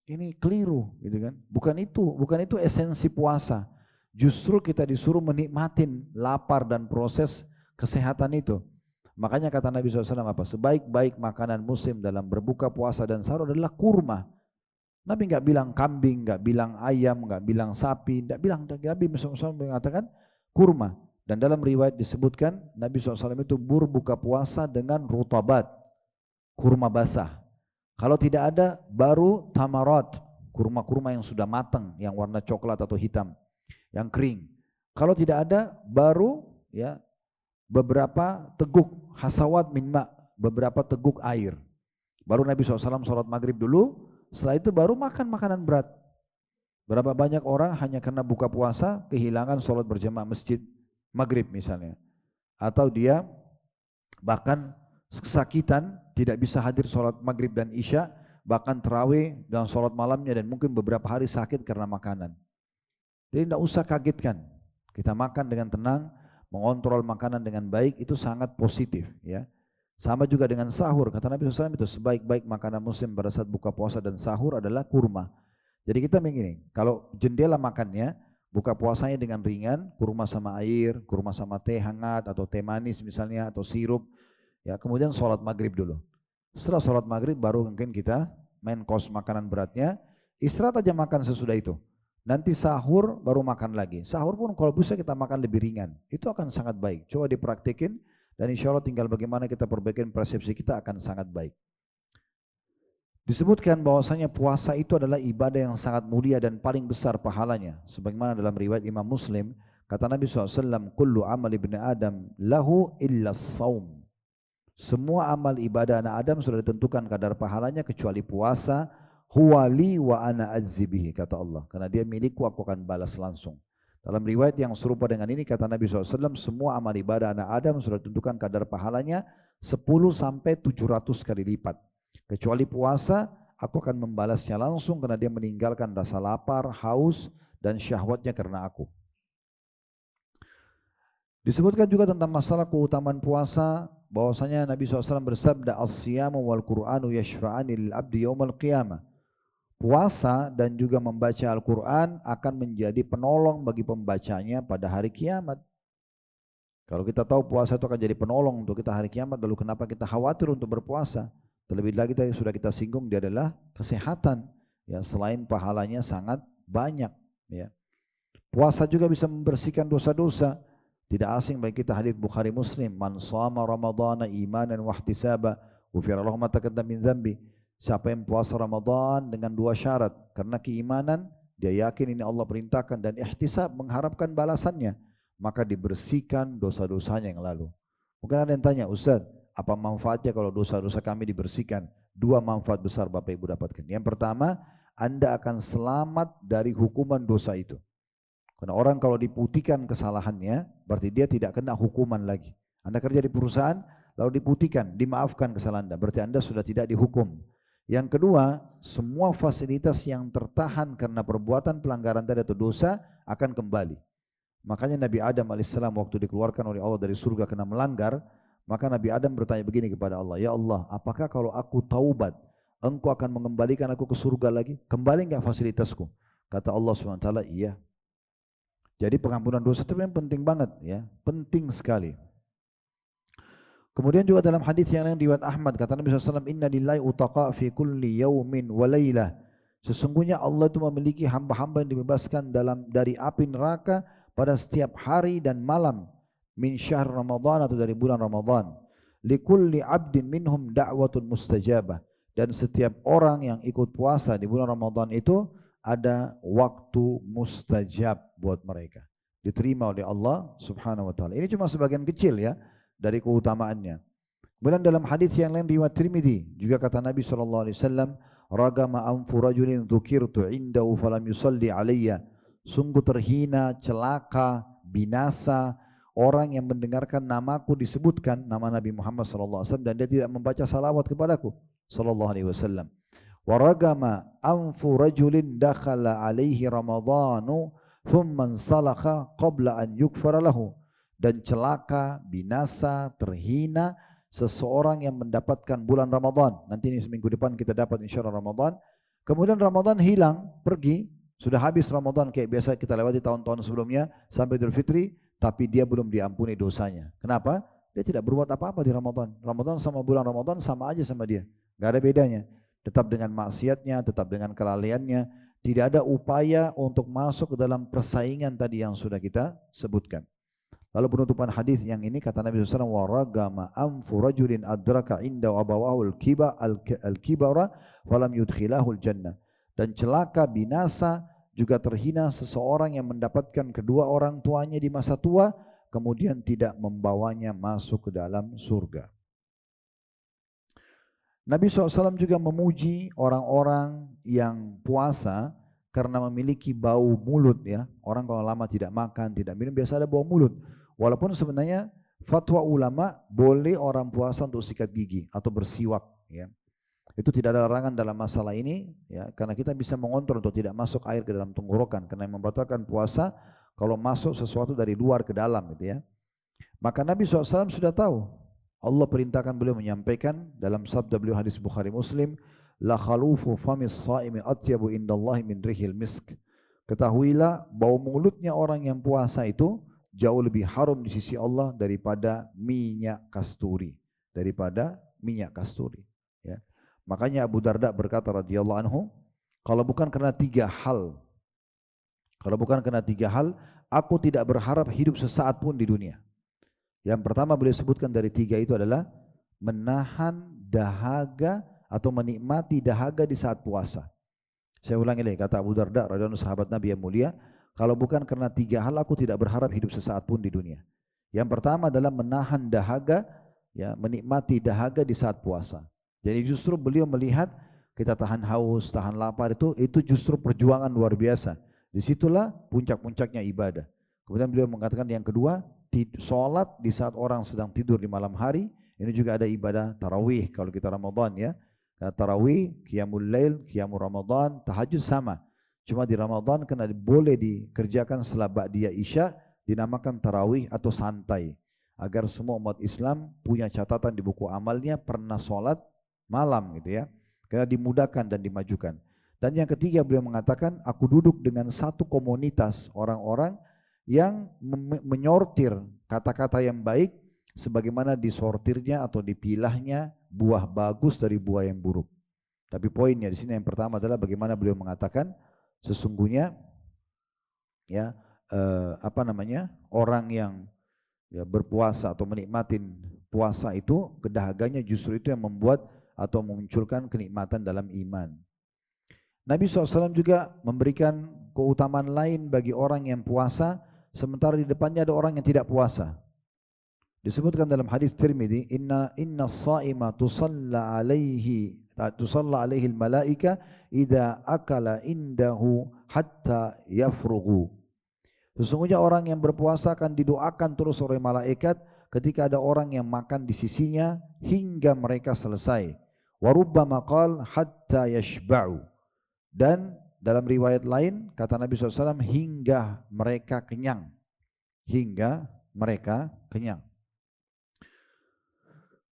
Ini keliru, gitu kan? Bukan itu esensi puasa. Justru kita disuruh menikmatin lapar dan proses kesehatan itu. Makanya kata Nabi SAW apa? Sebaik-baik makanan muslim dalam berbuka puasa dan sahur adalah kurma. Nabi nggak bilang kambing, nggak bilang ayam, nggak bilang sapi, nggak bilang. Nabi SAW mengatakan kurma. Dan dalam riwayat disebutkan Nabi SAW itu berbuka puasa dengan rutabat, kurma basah. Kalau tidak ada baru tamarat, kurma-kurma yang sudah matang, yang warna coklat atau hitam, yang kering. Kalau tidak ada baru ya beberapa teguk hasawat min ma, beberapa teguk air. Baru Nabi SAW sholat maghrib dulu. Setelah itu baru makan makanan berat. Berapa banyak orang hanya karena buka puasa kehilangan sholat berjamaah masjid maghrib misalnya. Atau dia bahkan kesakitan tidak bisa hadir sholat maghrib dan isya, bahkan terawih dan sholat malamnya dan mungkin beberapa hari sakit karena makanan. Jadi tidak usah kagetkan. Kita makan dengan tenang, mengontrol makanan dengan baik itu sangat positif ya. Sama juga dengan sahur, kata Nabi SAW itu sebaik-baik makanan muslim pada saat buka puasa dan sahur adalah kurma. Jadi kita begini, kalau jendela makannya, buka puasanya dengan ringan, kurma sama air, kurma sama teh hangat atau teh manis misalnya atau sirup, ya kemudian sholat maghrib dulu. Setelah sholat maghrib baru mungkin kita main kos makanan beratnya, istirahat aja makan sesudah itu. Nanti sahur baru makan lagi. Sahur pun kalau bisa kita makan lebih ringan, itu akan sangat baik. Coba dipraktikin. Dan insya Allah tinggal bagaimana kita perbaikin persepsi kita akan sangat baik. Disebutkan bahwasanya puasa itu adalah ibadah yang sangat mulia dan paling besar pahalanya. Sebagaimana dalam riwayat Imam Muslim, kata Nabi SAW, kullu amal ibni Adam lahu illa saum. Semua amal ibadah anak Adam sudah ditentukan kadar pahalanya kecuali puasa. Huwa li wa ana ajzibihi, kata Allah. Karena dia milikku, aku akan balas langsung. Dalam riwayat yang serupa dengan ini kata Nabi SAW, semua amal ibadah anak Adam sudah ditentukan kadar pahalanya 10 sampai 700 kali lipat. Kecuali puasa, aku akan membalasnya langsung karena dia meninggalkan rasa lapar, haus, dan syahwatnya karena aku. Disebutkan juga tentang masalah keutamaan puasa, bahwasanya Nabi SAW bersabda, as-siyamu wal Qur'anu yashfa'ani lil abdi yaumal qiyamah. Puasa dan juga membaca Al-Quran akan menjadi penolong bagi pembacanya pada hari kiamat. Kalau kita tahu puasa itu akan jadi penolong untuk kita hari kiamat, lalu kenapa kita khawatir untuk berpuasa? Terlebih lagi tadi sudah kita singgung, dia adalah kesehatan. Ya, selain pahalanya sangat banyak. Ya. Puasa juga bisa membersihkan dosa-dosa. Tidak asing bagi kita hadits Bukhari Muslim, man shama ramadhana imanan wa ihtisaba, ghufira lahu ma taqaddama min dzambi. Siapa yang puasa Ramadan dengan 2 syarat, karena keimanan, dia yakin ini Allah perintahkan, dan ihtisab mengharapkan balasannya, maka dibersihkan dosa-dosanya yang lalu. Mungkin ada yang tanya, Ustaz, apa manfaatnya kalau dosa-dosa kami dibersihkan? 2 manfaat besar Bapak Ibu dapatkan. Yang pertama, Anda akan selamat dari hukuman dosa itu. Karena orang kalau diputihkan kesalahannya, berarti dia tidak kena hukuman lagi. Anda kerja di perusahaan, lalu diputihkan, dimaafkan kesalahan Anda, berarti Anda sudah tidak dihukum. Yang kedua, semua fasilitas yang tertahan karena perbuatan pelanggaran tadi atau dosa akan kembali. Makanya Nabi Adam alaihissalam waktu dikeluarkan oleh Allah dari surga karena melanggar, maka Nabi Adam bertanya begini kepada Allah, ya Allah, apakah kalau aku taubat, Engkau akan mengembalikan aku ke surga lagi? Kembali enggak fasilitasku? Kata Allah SWT, iya. Jadi pengampunan dosa itu memang penting banget, ya, penting sekali. Kemudian juga dalam hadis yang lain riwayat Ahmad, kata Nabi SAW, inna lillahi utaqa fi kulli yaumin wa laylah. Sesungguhnya Allah itu memiliki hamba-hamba yang dibebaskan dari api neraka pada setiap hari dan malam, min syahr Ramadan, atau dari bulan Ramadan. Likulli abdin minhum da'watun mustajabah. Dan setiap orang yang ikut puasa di bulan Ramadan itu ada waktu mustajab buat mereka. Diterima oleh Allah Subhanahu wa taala. Ini cuma sebagian kecil ya dari keutamaannya. Kemudian dalam hadis yang lain riwayat Tirmidzi juga kata Nabi SAW, ragama anfu rajulin dzukirtu indahu falam yusalli alayya. Sungguh terhina, celaka, binasa orang yang mendengarkan namaku disebutkan, nama Nabi Muhammad SAW, dan dia tidak membaca salawat kepadaku SAW. Waragama anfu rajulin dakhala alaihi ramadhanu thumma salakha qabla an yukfara lahu. Dan celaka, binasa, terhina seseorang yang mendapatkan bulan Ramadan. Nanti ini seminggu depan kita dapat insyaallah Ramadan. Kemudian Ramadan hilang, pergi, sudah habis Ramadan kayak biasa kita lewati tahun-tahun sebelumnya sampai Idul Fitri, tapi dia belum diampuni dosanya. Kenapa? Dia tidak berbuat apa-apa di Ramadan. Ramadan sama bulan Ramadan sama aja sama dia. Gak ada bedanya. Tetap dengan maksiatnya, tetap dengan kelalaiannya. Tidak ada upaya untuk masuk ke dalam persaingan tadi yang sudah kita sebutkan. Lalu penutupan hadis yang ini kata Nabi SAW, waragama anfu rajulin adraka inda abawahu al-kibara falam yudkhilahul jannah. Dan celaka, binasa, juga terhina seseorang yang mendapatkan kedua orang tuanya di masa tua, kemudian tidak membawanya masuk ke dalam surga. Nabi SAW juga memuji orang-orang yang puasa karena memiliki bau mulut ya. Orang kalau lama tidak makan, tidak minum, biasa ada bau mulut. Walaupun sebenarnya fatwa ulama boleh orang puasa untuk sikat gigi atau bersiwak ya. Itu tidak ada larangan dalam masalah ini ya, karena kita bisa mengontrol untuk tidak masuk air ke dalam tenggorokan, karena yang membatalkan puasa kalau masuk sesuatu dari luar ke dalam gitu ya. Maka Nabi SAW sudah tahu. Allah perintahkan beliau menyampaikan dalam sabda beliau hadis Bukhari Muslim, la khalufu famis shaimi atyabu indallahi min rihil misk. Ketahuilah bau mulutnya orang yang puasa itu jauh lebih harum di sisi Allah daripada minyak kasturi, ya. Makanya Abu Darda berkata radhiyallahu anhu, kalau bukan karena tiga hal, aku tidak berharap hidup sesaat pun di dunia. Yang pertama beliau sebutkan dari tiga itu adalah menahan dahaga atau menikmati dahaga di saat puasa. Saya ulangi lagi, kata Abu Darda radhiyallahu anhu, sahabat Nabi yang mulia, kalau bukan karena tiga hal aku tidak berharap hidup sesaat pun di dunia. Yang pertama adalah menahan dahaga, ya, menikmati dahaga di saat puasa. Jadi justru beliau melihat kita tahan haus, tahan lapar itu justru perjuangan luar biasa. Disitulah puncak-puncaknya ibadah. Kemudian beliau mengatakan yang kedua, sholat di saat orang sedang tidur di malam hari. Ini juga ada ibadah tarawih kalau kita Ramadan ya. Tarawih, qiyamul lail, qiyamul Ramadan, tahajud sama. Cuma di Ramadan karena boleh dikerjakan setelah ba'diyah isya, dinamakan tarawih atau santai. Agar semua umat Islam punya catatan di buku amalnya pernah sholat malam gitu ya. Karena dimudahkan dan dimajukan. Dan yang ketiga beliau mengatakan, aku duduk dengan satu komunitas orang-orang yang menyortir kata-kata yang baik sebagaimana disortirnya atau dipilahnya buah bagus dari buah yang buruk. Tapi poinnya di sini yang pertama adalah bagaimana beliau mengatakan sesungguhnya ya orang yang ya, berpuasa atau menikmatin puasa itu kedahaganya justru itu yang membuat atau memunculkan kenikmatan dalam iman. Nabi SAW juga memberikan keutamaan lain bagi orang yang puasa sementara di depannya ada orang yang tidak puasa. Disebutkan dalam hadis Tirmidzi, inna as-shaima tusalla alaihi al-malaika idza akala indahu hatta yafrughu. Sesungguhnya orang yang berpuasa akan didoakan terus oleh malaikat ketika ada orang yang makan di sisinya hingga mereka selesai. Wa rubbama qala hatta yashba'u. Dan dalam riwayat lain kata Nabi SAW hingga mereka kenyang.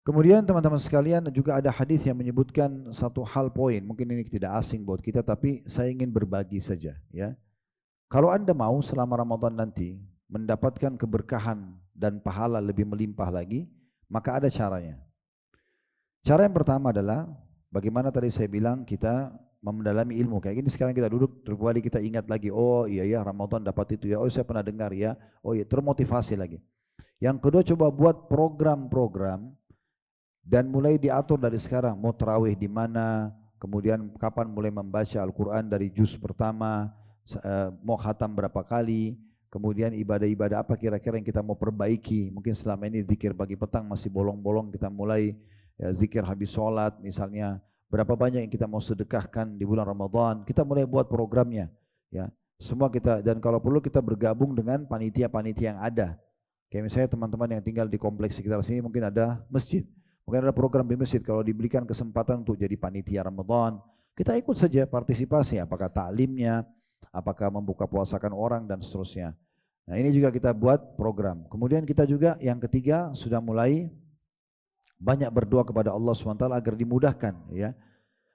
Kemudian teman-teman sekalian juga ada hadis yang menyebutkan satu hal poin, mungkin ini tidak asing buat kita tapi saya ingin berbagi saja ya. Kalau Anda mau selama Ramadan nanti mendapatkan keberkahan dan pahala lebih melimpah lagi, maka ada caranya. Cara yang pertama adalah bagaimana tadi saya bilang kita mendalami ilmu. Kayak gini sekarang kita duduk, terkali kita ingat lagi, oh iya ya Ramadan dapat itu ya, oh saya pernah dengar ya, oh iya termotivasi lagi. Yang kedua coba buat program-program dan mulai diatur dari sekarang, mau tarawih di mana, kemudian kapan mulai membaca Al-Quran dari juz pertama, mau khatam berapa kali, kemudian ibadah-ibadah apa kira-kira yang kita mau perbaiki. Mungkin selama ini zikir pagi petang masih bolong-bolong, kita mulai ya, zikir habis sholat misalnya, berapa banyak yang kita mau sedekahkan di bulan Ramadan, kita mulai buat programnya ya. Semua kita, dan kalau perlu kita bergabung dengan panitia-panitia yang ada. Kayak misalnya teman-teman yang tinggal di kompleks sekitar sini mungkin ada masjid. Mungkin ada program di masjid, kalau diberikan kesempatan untuk jadi panitia Ramadan, kita ikut saja partisipasi, apakah taklimnya, apakah membuka puasakan orang dan seterusnya. Nah ini juga kita buat program. Kemudian kita juga yang ketiga sudah mulai banyak berdoa kepada Allah SWT agar dimudahkan ya.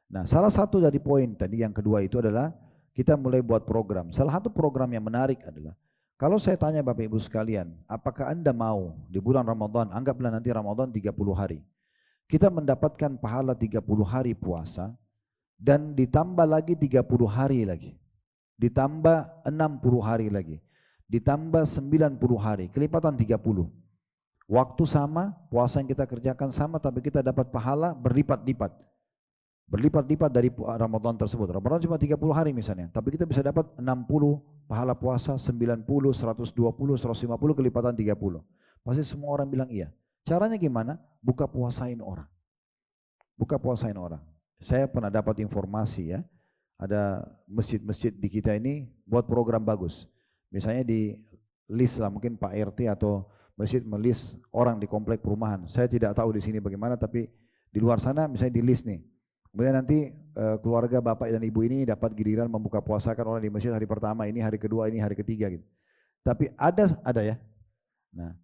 Nah salah satu dari poin tadi yang kedua itu adalah kita mulai buat program. Salah satu program yang menarik adalah kalau saya tanya Bapak Ibu sekalian, apakah Anda mau di bulan Ramadan, anggaplah nanti Ramadan 30 hari. Kita mendapatkan pahala 30 hari puasa dan ditambah lagi 30 hari lagi. Ditambah 60 hari lagi. Ditambah 90 hari, kelipatan 30. Waktu sama, puasa yang kita kerjakan sama, tapi kita dapat pahala berlipat-lipat. Berlipat-lipat dari Ramadan tersebut. Ramadan cuma 30 hari misalnya, tapi kita bisa dapat 60 pahala puasa, 90, 120, 150 kelipatan 30. Pasti semua orang bilang iya. Caranya gimana? Buka puasain orang. Buka puasain orang. Saya pernah dapat informasi ya, ada masjid-masjid di kita ini buat program bagus. Misalnya di list lah, mungkin Pak RT atau masjid melis orang di komplek perumahan. Saya tidak tahu di sini bagaimana, tapi di luar sana misalnya di list nih. Kemudian nanti keluarga bapak dan ibu ini dapat giliran membuka puasakan orang di masjid hari pertama, ini hari kedua, ini hari ketiga gitu. Tapi ada ya. Nah,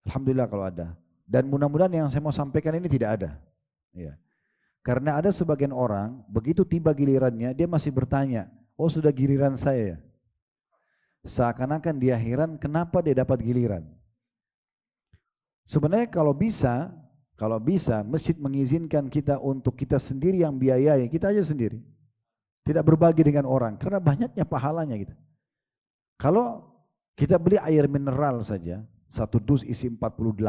alhamdulillah kalau ada. Dan mudah-mudahan yang saya mau sampaikan ini tidak ada. Ya. Karena ada sebagian orang begitu tiba gilirannya dia masih bertanya, oh sudah giliran saya ya. Seakan-akan dia heran kenapa dia dapat giliran. Sebenarnya kalau bisa masjid mengizinkan kita untuk kita sendiri yang biayai, kita aja sendiri. Tidak berbagi dengan orang karena banyaknya pahalanya gitu. Kalau kita beli air mineral saja, satu dus isi 48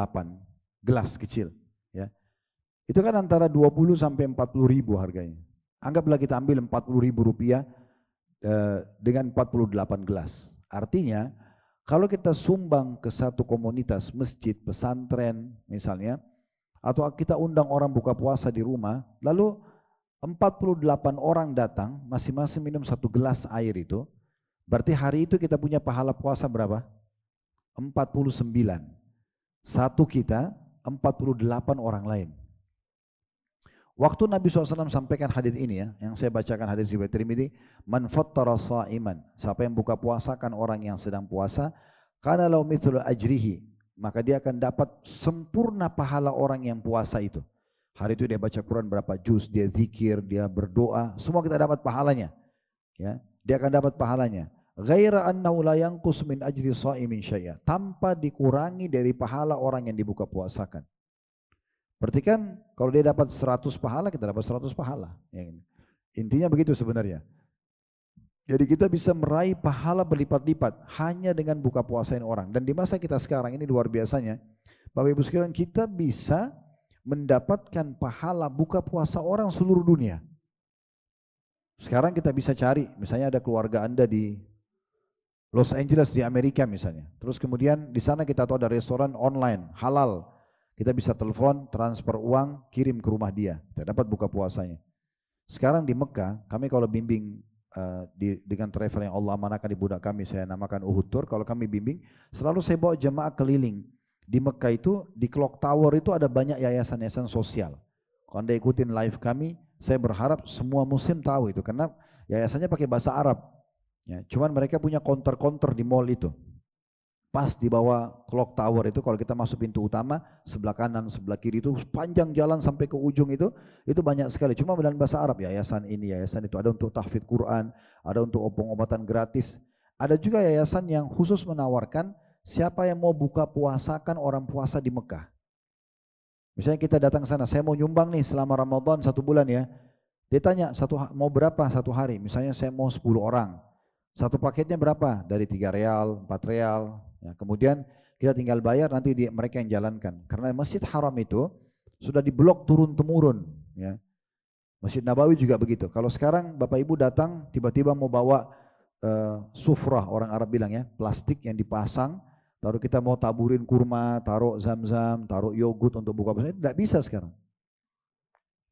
gelas kecil ya. Itu kan antara 20 sampai 40 ribu harganya. Anggaplah kita ambil 40 ribu rupiah dengan 48 gelas. Artinya kalau kita sumbang ke satu komunitas, masjid, pesantren misalnya, atau kita undang orang buka puasa di rumah, lalu 48 orang datang, masing-masing minum satu gelas air itu, berarti hari itu kita punya pahala puasa berapa? 49. Satu kita, 48 orang lain. Waktu Nabi SAW sampaikan hadis ini ya, yang saya bacakan hadis riwayat Tirmidzi, man fattara sha'iman, siapa yang buka puasakan orang yang sedang puasa, kana lahu mithlu ajrihi, maka dia akan dapat sempurna pahala orang yang puasa itu. Hari itu dia baca Quran berapa juz, dia zikir, dia berdoa, semua kita dapat pahalanya. Ya, dia akan dapat pahalanya. Ghaira annahu la yanqus min ajri sha'imin syai'a, tanpa dikurangi dari pahala orang yang dibuka puasakan. Berarti kan kalau dia dapat 100 pahala, kita dapat 100 pahala. Intinya begitu sebenarnya. Jadi kita bisa meraih pahala berlipat-lipat hanya dengan buka puasain orang. Dan di masa kita sekarang ini luar biasanya, Bapak Ibu sekalian, kita bisa mendapatkan pahala buka puasa orang seluruh dunia. Sekarang kita bisa cari, misalnya ada keluarga Anda di Los Angeles di Amerika misalnya. Terus kemudian di sana kita tahu ada restoran online, halal. Kita bisa telepon, transfer uang, kirim ke rumah dia. Kita dapat buka puasanya. Sekarang di Mekah, kami kalau bimbing dengan travel yang Allah amanahkan di budak kami, saya namakan Uhud Tour. Kalau kami bimbing, selalu saya bawa jemaah keliling. Di Mekah itu, di Clock Tower itu ada banyak yayasan-yayasan sosial. Kalau Anda ikutin live kami, saya berharap semua muslim tahu itu. Karena yayasannya pakai bahasa Arab. Ya, cuman mereka punya counter-counter di mall itu. Pas di bawah Clock Tower itu, kalau kita masuk pintu utama, sebelah kanan, sebelah kiri itu panjang jalan sampai ke ujung itu banyak sekali. Cuma dalam bahasa Arab, yayasan ini, yayasan itu. Ada untuk tahfidz Quran, ada untuk pengobatan gratis. Ada juga yayasan yang khusus menawarkan siapa yang mau buka puasakan orang puasa di Mekah. Misalnya kita datang ke sana, saya mau nyumbang nih selama Ramadan 1 bulan ya. Dia tanya, mau berapa satu hari? Misalnya saya mau 10 orang. Satu paketnya berapa? Dari 3 real, 4 real. Ya, kemudian kita tinggal bayar, nanti mereka yang jalankan. Karena Masjid Haram itu sudah diblok turun-temurun. Ya. Masjid Nabawi juga begitu. Kalau sekarang Bapak Ibu datang, tiba-tiba mau bawa sufrah, orang Arab bilang ya, plastik yang dipasang, taruh kita mau taburin kurma, taruh zam-zam, taruh yogurt untuk buka puasa, tidak bisa sekarang.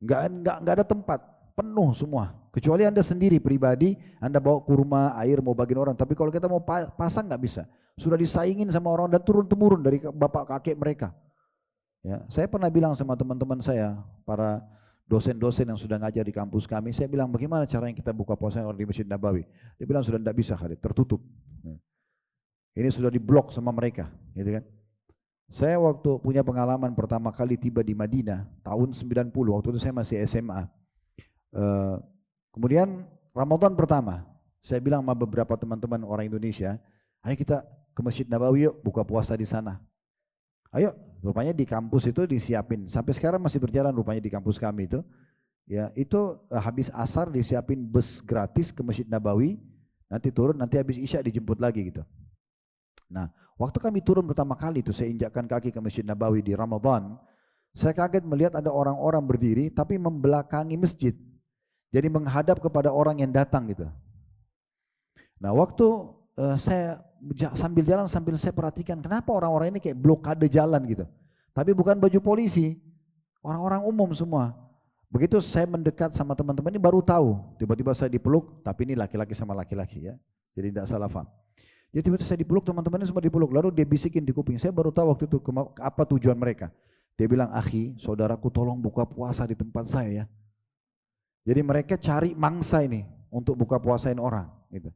Nggak ada tempat. penuh semua. Kecuali Anda sendiri pribadi, Anda bawa kurma, air mau bagiin orang. Tapi kalau kita mau pasang nggak bisa. Sudah disaingin sama orang dan turun-temurun dari bapak kakek mereka. Ya, saya pernah bilang sama teman-teman saya, para dosen-dosen yang sudah ngajar di kampus kami, saya bilang bagaimana caranya kita buka puasa orang di Masjid Nabawi. Dia bilang sudah tidak bisa Khalid, tertutup. Ini sudah diblok sama mereka, gitu kan. Saya waktu punya pengalaman pertama kali tiba di Madinah tahun 90, waktu itu saya masih SMA. Kemudian Ramadan pertama, saya bilang sama beberapa teman-teman orang Indonesia, ayo kita ke Masjid Nabawi yuk buka puasa di sana. Ayo, rupanya di kampus itu disiapin, sampai sekarang masih berjalan rupanya di kampus kami itu. Ya, itu habis asar disiapin bus gratis ke Masjid Nabawi, nanti turun, nanti habis Isya dijemput lagi gitu. Nah, waktu kami turun pertama kali itu, saya injakkan kaki ke Masjid Nabawi di Ramadan, saya kaget melihat ada orang-orang berdiri tapi membelakangi masjid. Jadi menghadap kepada orang yang datang gitu. Nah, waktu saya sambil jalan sambil saya perhatikan kenapa orang-orang ini kayak blokade jalan gitu. Tapi bukan baju polisi, orang-orang umum semua. Begitu saya mendekat sama teman-teman ini baru tahu, tiba-tiba saya dipeluk, tapi ini laki-laki sama laki-laki ya. Jadi tidak salah paham. Jadi tiba-tiba saya dipeluk, teman-temannya semua dipeluk, lalu dia bisikin di kuping. Saya baru tahu waktu itu apa tujuan mereka. Dia bilang, akhi, saudaraku tolong buka puasa di tempat saya ya. Jadi mereka cari mangsa ini untuk buka puasain orang. Gitu.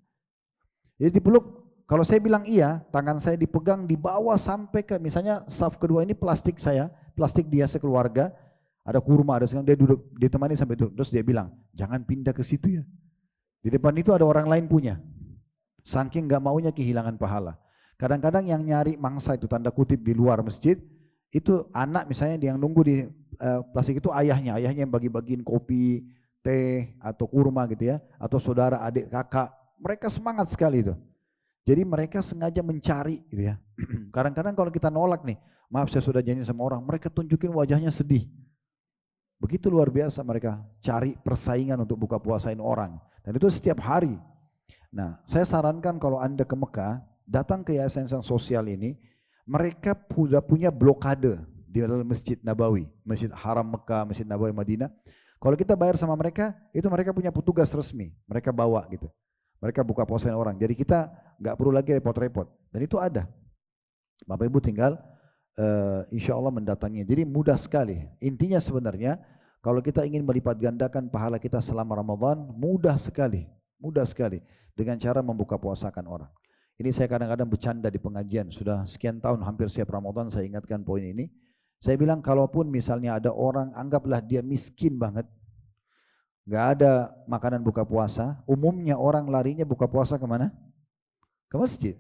Jadi dipeluk, kalau saya bilang iya, tangan saya dipegang dibawa sampai ke, misalnya saf kedua ini plastik saya, plastik dia sekeluarga, ada kurma, ada segala, dia duduk, ditemani sampai duduk. Terus dia bilang, jangan pindah ke situ ya. Di depan itu ada orang lain punya. Saking gak maunya kehilangan pahala. Kadang-kadang yang nyari mangsa itu tanda kutip di luar masjid, itu anak misalnya yang nunggu di plastik itu ayahnya yang bagi-bagiin kopi, teh atau kurma gitu ya, atau saudara, adik, kakak, mereka semangat sekali itu. Jadi mereka sengaja mencari gitu ya. Kadang-kadang kalau kita nolak nih, maaf saya sudah janji sama orang, mereka tunjukin wajahnya sedih. Begitu luar biasa mereka cari persaingan untuk buka puasain orang. Dan itu setiap hari. Nah, saya sarankan kalau Anda ke Mekah, datang ke yayasan sosial ini, mereka sudah punya blokade di dalam Masjid Nabawi, Masjid Haram Mekah, Masjid Nabawi Madinah. Kalau kita bayar sama mereka, itu mereka punya petugas resmi, mereka bawa gitu. Mereka buka puasain orang. Jadi kita nggak perlu lagi repot-repot. Dan itu ada. Bapak Ibu tinggal insya Allah mendatanginya. Jadi mudah sekali. Intinya sebenarnya kalau kita ingin melipat gandakan pahala kita selama Ramadan, mudah sekali. Mudah sekali dengan cara membuka puasakan orang. Ini saya kadang-kadang bercanda di pengajian. Sudah sekian tahun hampir setiap Ramadan saya ingatkan poin ini. Saya bilang kalaupun misalnya ada orang anggaplah dia miskin banget, nggak ada makanan buka puasa, umumnya orang larinya buka puasa kemana? Ke masjid.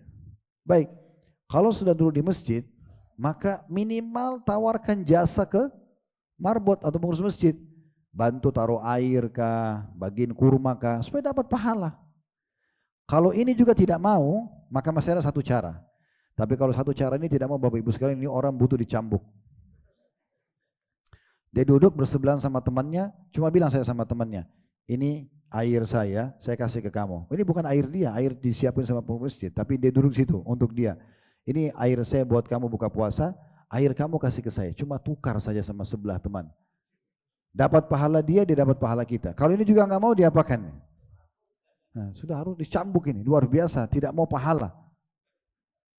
Baik, kalau sudah duduk di masjid, maka minimal tawarkan jasa ke marbot atau pengurus masjid. Bantu taruh air kah, bagiin kurma kah, supaya dapat pahala. Kalau ini juga tidak mau, maka masih ada satu cara. Tapi kalau satu cara ini tidak mau, Bapak Ibu sekalian, ini orang butuh dicambuk. Dia duduk bersebelahan sama temannya, cuma bilang saya sama temannya, ini air saya kasih ke kamu. Ini bukan air dia, air disiapin sama pengurus masjid, tapi dia duduk situ untuk dia. Ini air saya buat kamu buka puasa, air kamu kasih ke saya, cuma tukar saja sama sebelah teman. Dapat pahala dia dapat pahala kita. Kalau ini juga nggak mau, diapakan? Nah, sudah harus dicambuk ini, luar biasa, tidak mau pahala.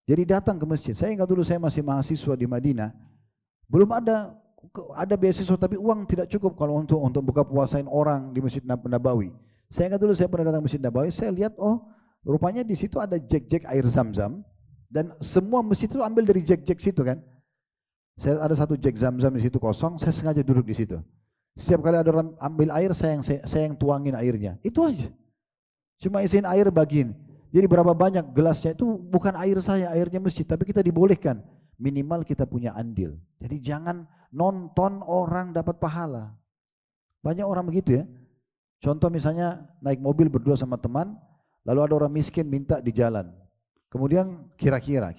Jadi datang ke masjid. Saya ingat dulu saya masih mahasiswa di Madinah, belum ada beasiswa tapi uang tidak cukup kalau untuk buka puasain orang di Masjid Nabawi. Saya ingat dulu saya pernah datang ke Masjid Nabawi, saya lihat rupanya di situ ada jek-jek air zam-zam dan semua masjid itu ambil dari jek-jek situ kan. Saya ada satu jek zam-zam di situ kosong, saya sengaja duduk di situ. Setiap kali ada orang ambil air, saya yang tuangin airnya. Itu aja. Cuma isiin air bagiin. Jadi berapa banyak gelasnya itu bukan air saya, airnya masjid. Tapi kita dibolehkan. Minimal kita punya andil. Jadi jangan nonton orang dapat pahala. Banyak orang begitu ya. Contoh misalnya naik mobil berdua sama teman, lalu ada orang miskin minta di jalan. Kemudian kira-kira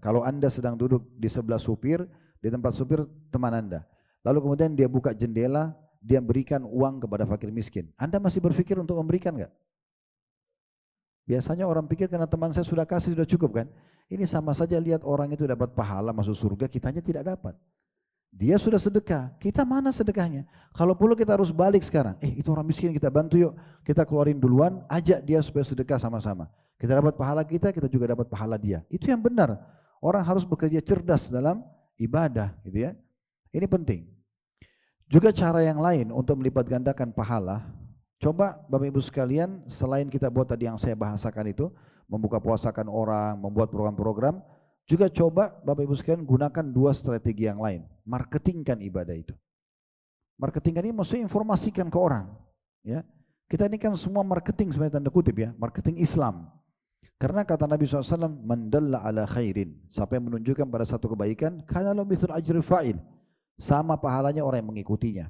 kalau Anda sedang duduk di sebelah supir, di tempat supir teman Anda. Lalu kemudian dia buka jendela, dia berikan uang kepada fakir miskin. Anda masih berpikir untuk memberikan enggak? Biasanya orang pikir karena teman saya sudah kasih, sudah cukup kan? Ini sama saja, lihat orang itu dapat pahala masuk surga, kitanya tidak dapat. Dia sudah sedekah, kita mana sedekahnya? Kalau perlu kita harus balik sekarang. Itu orang miskin kita bantu yuk. Kita keluarin duluan, ajak dia supaya sedekah sama-sama. Kita dapat pahala kita juga dapat pahala dia. Itu yang benar. Orang harus bekerja cerdas dalam ibadah, gitu ya. Ini penting. Juga cara yang lain untuk melipat gandakan pahala. Coba Bapak Ibu sekalian, selain kita buat tadi yang saya bahasakan itu, membuka puasakan orang, membuat program-program, juga coba Bapak Ibu sekalian gunakan dua strategi yang lain. Marketingkan ibadah itu. Marketingkan ini maksudnya informasikan ke orang. Ya, kita ini kan semua marketing sebenarnya tanda kutip ya, marketing Islam. Karena kata Nabi SAW, "Man dalla ala khairin", siapa yang menunjukkan pada satu kebaikan, kana lahu mithlu ajri fa'il, sama pahalanya orang yang mengikutinya.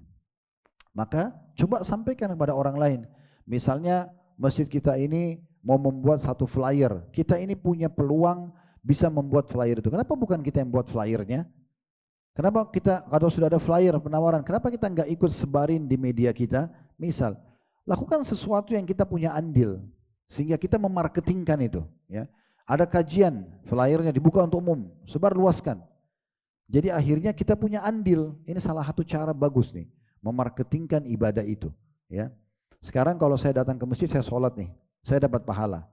Maka coba sampaikan kepada orang lain. Misalnya masjid kita ini mau membuat satu flyer, kita ini punya peluang bisa membuat flyer itu. Kenapa bukan kita yang buat flyernya? Kenapa kita, kalau sudah ada flyer penawaran, kenapa kita nggak ikut sebarin di media kita? Misal, lakukan sesuatu yang kita punya andil, sehingga kita memarketingkan itu. Ya, ada kajian, flyernya dibuka untuk umum, sebar luaskan. Jadi akhirnya kita punya andil. Ini salah satu cara bagus nih, memarketingkan ibadah itu. Ya, sekarang kalau saya datang ke masjid, saya sholat nih, saya dapat pahala.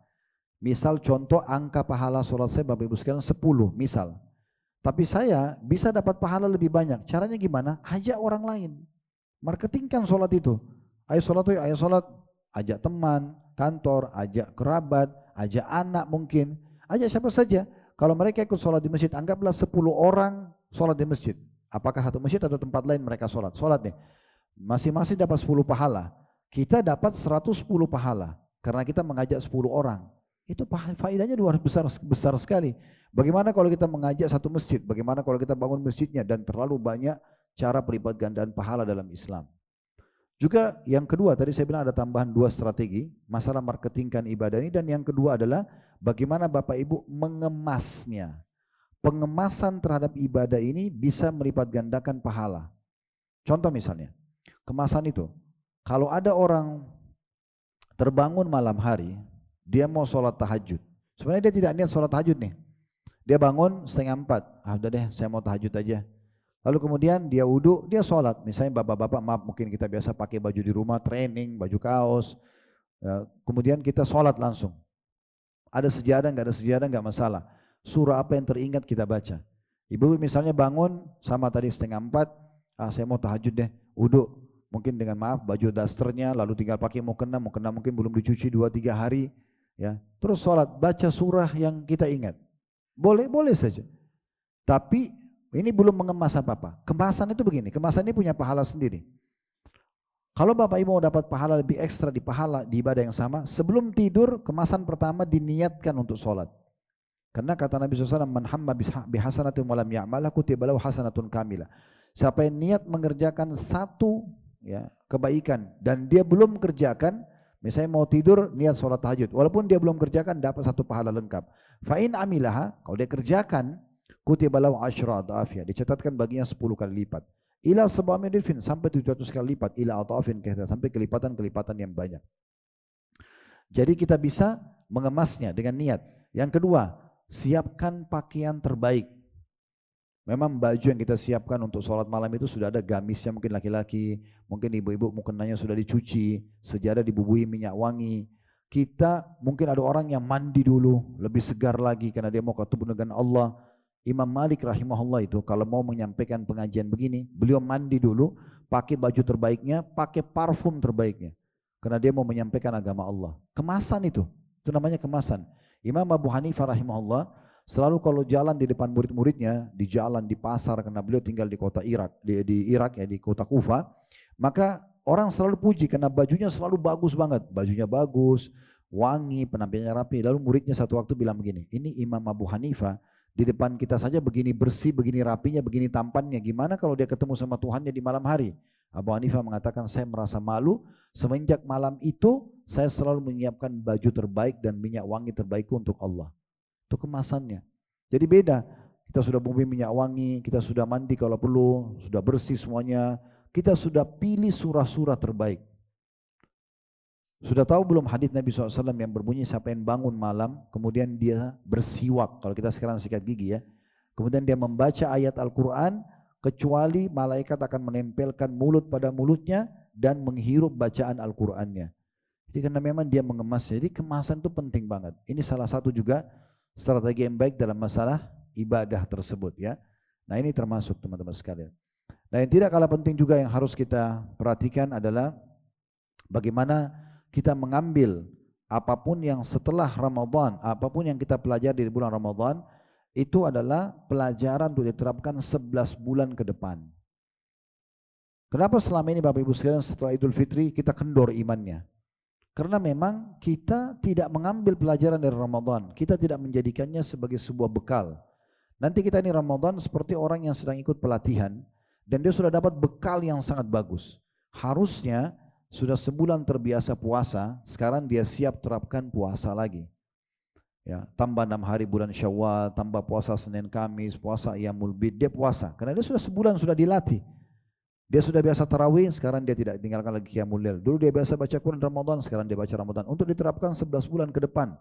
Misal contoh angka pahala sholat saya Bapak Ibu sekalian 10 misal. Tapi saya bisa dapat pahala lebih banyak. Caranya gimana? Ajak orang lain. Marketingkan sholat itu. Ayo sholat yuk, ayo sholat. Ajak teman, kantor, ajak kerabat, ajak anak mungkin. Ajak siapa saja. Kalau mereka ikut sholat di masjid, anggaplah 10 orang sholat di masjid. Apakah satu masjid atau tempat lain mereka sholat? Sholat nih. Masing-masing dapat 10 pahala. Kita dapat 110 pahala. Karena kita mengajak 10 orang. Itu faedahnya luar besar sekali. Bagaimana kalau kita mengajak satu masjid? Bagaimana kalau kita bangun masjidnya? Dan terlalu banyak cara pelipat gandaan pahala dalam Islam. Juga yang kedua, tadi saya bilang ada tambahan dua strategi, masalah marketingkan ibadah ini. Dan yang kedua adalah bagaimana Bapak Ibu mengemasnya. Pengemasan terhadap ibadah ini bisa melipat gandakan pahala. Contoh misalnya, kemasan itu, kalau ada orang terbangun malam hari, dia mau sholat tahajud. Sebenarnya dia tidak niat sholat tahajud nih. Dia bangun 3:30, udah deh saya mau tahajud aja. Lalu kemudian dia wudhu, dia sholat. Misalnya bapak-bapak, maaf mungkin kita biasa pakai baju di rumah, training, baju kaos. Ya, kemudian kita sholat langsung. Ada sejadah, nggak ada sejadah, nggak masalah. Surah apa yang teringat kita baca. Ibu misalnya bangun sama tadi 3:30, saya mau tahajud deh, wudhu. Mungkin dengan maaf baju dasternya, lalu tinggal pakai mukena mungkin belum dicuci 2-3 hari. Ya, terus sholat, baca surah yang kita ingat. Boleh saja. Tapi ini belum mengemas apa-apa. Kemasan itu begini, kemasan ini punya pahala sendiri. Kalau Bapak Ibu mau dapat pahala lebih ekstra di pahala di ibadah yang sama, sebelum tidur kemasan pertama diniatkan untuk sholat. Karena kata Nabi SAW, "Man hamma bihasanatin walam ya'malha kutiba lahu hasanatun kamilah." Siapa yang niat mengerjakan satu ya, kebaikan dan dia belum kerjakan, misalnya mau tidur niat sholat tahajud, walaupun dia belum kerjakan dapat satu pahala lengkap. Fa'in amilaha, kalau dia kerjakan, kutiba lahu asyra adhafiyah, dicatatkan baginya 10 kali lipat. Ila sab'ami'ati dhifin, sampai 700 kali lipat. Ila adhafin, sampai kelipatan-kelipatan yang banyak. Jadi kita bisa mengemasnya dengan niat. Yang kedua, siapkan pakaian terbaik. Memang baju yang kita siapkan untuk sholat malam itu sudah ada gamisnya, mungkin laki-laki, mungkin ibu-ibu mukenanya sudah dicuci, sejadah dibubui minyak wangi. Kita mungkin ada orang yang mandi dulu, lebih segar lagi karena dia mau ketemu dengan Allah. Imam Malik rahimahullah itu kalau mau menyampaikan pengajian begini, beliau mandi dulu, pakai baju terbaiknya, pakai parfum terbaiknya. Karena dia mau menyampaikan agama Allah. Kemasan itu namanya kemasan. Imam Abu Hanifah rahimahullah selalu kalau jalan di depan murid-muridnya, di jalan, di pasar, karena beliau tinggal di kota Irak, di Irak ya, di kota Kufa, maka orang selalu puji karena bajunya selalu bagus banget, bajunya bagus, wangi, penampilannya rapi. Lalu muridnya satu waktu bilang begini, ini Imam Abu Hanifah di depan kita saja begini bersih, begini rapinya, begini tampannya, gimana kalau dia ketemu sama Tuhannya di malam hari? Abu Hanifah mengatakan, saya merasa malu, semenjak malam itu saya selalu menyiapkan baju terbaik dan minyak wangi terbaikku untuk Allah. Itu kemasannya. Jadi beda, kita sudah bumi minyak wangi, kita sudah mandi kalau perlu, sudah bersih semuanya, kita sudah pilih surah-surah terbaik. Sudah tahu belum hadits Nabi SAW yang berbunyi siapa yang bangun malam, kemudian dia bersiwak, kalau kita sekarang sikat gigi ya, kemudian dia membaca ayat Al-Quran, kecuali malaikat akan menempelkan mulut pada mulutnya dan menghirup bacaan Al-Qur'annya. Jadi karena memang dia mengemasnya, jadi kemasan itu penting banget. Ini salah satu juga strategi yang baik dalam masalah ibadah tersebut ya. Nah ini termasuk teman-teman sekalian. Nah yang tidak kalah penting juga yang harus kita perhatikan adalah bagaimana kita mengambil apapun yang setelah Ramadan, apapun yang kita pelajari di bulan Ramadan, itu adalah pelajaran untuk diterapkan 11 bulan ke depan. Kenapa selama ini Bapak Ibu sekalian setelah Idul Fitri kita kendor imannya? Karena memang kita tidak mengambil pelajaran dari Ramadan, kita tidak menjadikannya sebagai sebuah bekal. Nanti kita ini Ramadan seperti orang yang sedang ikut pelatihan dan dia sudah dapat bekal yang sangat bagus. Harusnya sudah sebulan terbiasa puasa, sekarang dia siap terapkan puasa lagi. Ya, tambah 6 hari bulan Syawal, tambah puasa Senin Kamis, puasa Iyamul Bid, dia puasa. Karena dia sudah sebulan sudah dilatih. Dia sudah biasa tarawih, sekarang dia tidak tinggalkan lagi Qiyamul Lail. Dulu dia biasa baca Quran Ramadan, sekarang dia baca Ramadan. Untuk diterapkan 11 bulan ke depan.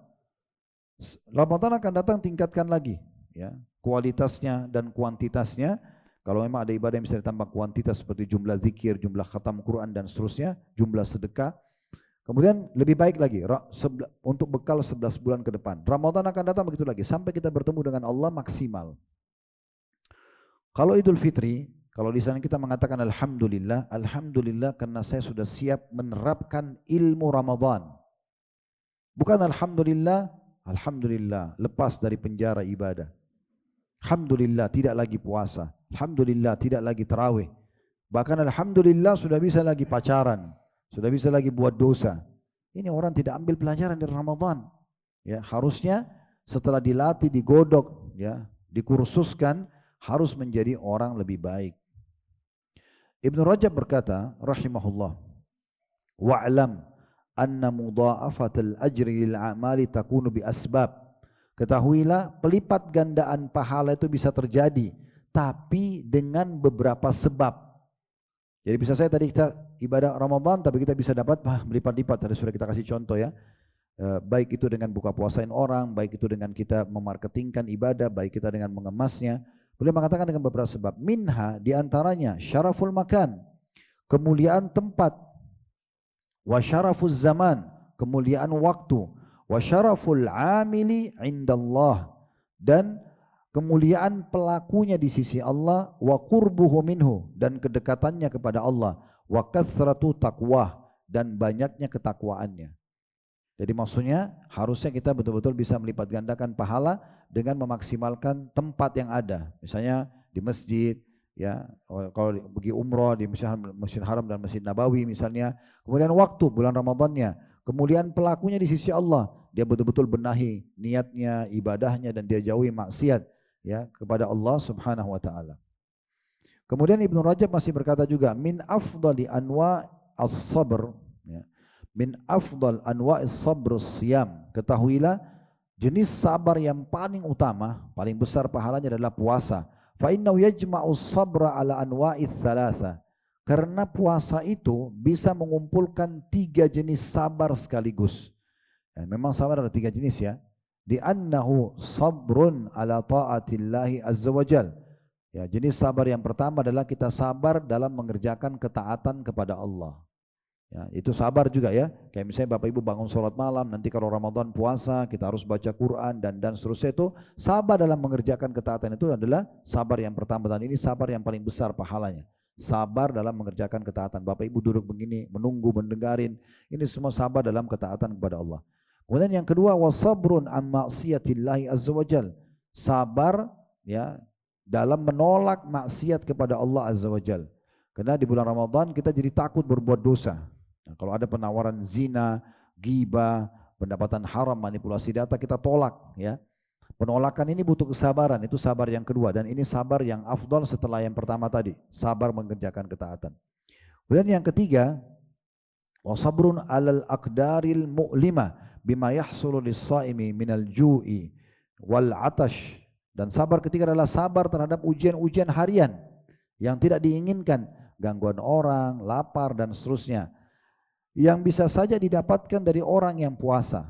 Ramadan akan datang tingkatkan lagi, ya, kualitasnya dan kuantitasnya. Kalau memang ada ibadah yang bisa ditambah kuantitas seperti jumlah zikir, jumlah khatam Quran dan seterusnya, jumlah sedekah. Kemudian lebih baik lagi untuk bekal 11 bulan ke depan. Ramadan akan datang begitu lagi sampai kita bertemu dengan Allah maksimal. Kalau Idul Fitri, kalau di sana kita mengatakan alhamdulillah, alhamdulillah karena saya sudah siap menerapkan ilmu Ramadan. Bukan alhamdulillah, alhamdulillah lepas dari penjara ibadah. Alhamdulillah tidak lagi puasa. Alhamdulillah tidak lagi tarawih. Bahkan alhamdulillah sudah bisa lagi pacaran, sudah bisa lagi buat dosa. Ini orang tidak ambil pelajaran dari Ramadan. Ya, harusnya setelah dilatih, digodok, ya, dikursuskan, harus menjadi orang lebih baik. Ibnu Rajab berkata, rahimahullah, wa'lam anna mudha'afatal ajri lil a'mali takunu bi asbab. Ketahuilah pelipat gandaan pahala itu bisa terjadi, tapi dengan beberapa sebab. Jadi bisa saya tadi kita ibadah Ramadan, tapi kita bisa dapat melipat-lipat. Tadi sudah kita kasih contoh ya. Baik itu dengan buka puasain orang, baik itu dengan kita memarketingkan ibadah, baik kita dengan mengemasnya. Beliau mengatakan dengan beberapa sebab. Minha diantaranya syaraful makan, kemuliaan tempat, wa syaraful zaman, kemuliaan waktu, wa syaraful amili indallah, dan kemuliaan pelakunya di sisi Allah, wa qurbuhu minhu, dan kedekatannya kepada Allah, wa kathratu taqwah, dan banyaknya ketakwaannya. Jadi maksudnya harusnya kita betul-betul bisa melipat gandakan pahala dengan memaksimalkan tempat yang ada. Misalnya di masjid, ya, kalau pergi umroh di Masjid Haram dan Masjid Nabawi misalnya. Kemudian waktu bulan Ramadannya, kemudian pelakunya di sisi Allah, dia betul-betul benahi niatnya, ibadahnya, dan dia jauhi maksiat, ya, kepada Allah Subhanahu wa taala. Kemudian Ibnu Rajab masih berkata juga, min afdali anwa as-sabr, ya, min afdal anwa'is sabrus siyam. Ketahuilah jenis sabar yang paling utama, paling besar pahalanya adalah puasa. Fa innahu yajma'us sabra ala anwa'its thalatha. Karena puasa itu bisa mengumpulkan 3 jenis sabar sekaligus. Ya, memang sabar ada 3 jenis ya. Di annahu sabrun ala ta'atillahi azza wajal. Ya, jenis sabar yang pertama adalah kita sabar dalam mengerjakan ketaatan kepada Allah. Ya, itu sabar juga ya. Kayak misalnya Bapak Ibu bangun sholat malam, nanti kalau Ramadan puasa kita harus baca Quran dan seterusnya, itu sabar dalam mengerjakan ketaatan, itu adalah sabar yang pertama, dan ini sabar yang paling besar pahalanya. Sabar dalam mengerjakan ketaatan. Bapak Ibu duduk begini, menunggu, mendengarin, ini semua sabar dalam ketaatan kepada Allah. Kemudian yang kedua, wasabrun an maksiyatillahi azza wajal. Sabar ya dalam menolak maksiat kepada Allah azza wajal. Karena di bulan Ramadan kita jadi takut berbuat dosa. Nah, kalau ada penawaran zina, ghibah, pendapatan haram, manipulasi data, kita tolak ya. Penolakan ini butuh kesabaran, itu sabar yang kedua, dan ini sabar yang afdal setelah yang pertama tadi, sabar mengerjakan ketaatan. Kemudian yang ketiga, wasabrun alal aqdaril mu'lima bima yahsulu lis-shaimi minal ju'i wal atash. Dan sabar ketiga adalah sabar terhadap ujian-ujian harian yang tidak diinginkan, gangguan orang, lapar dan seterusnya, yang bisa saja didapatkan dari orang yang puasa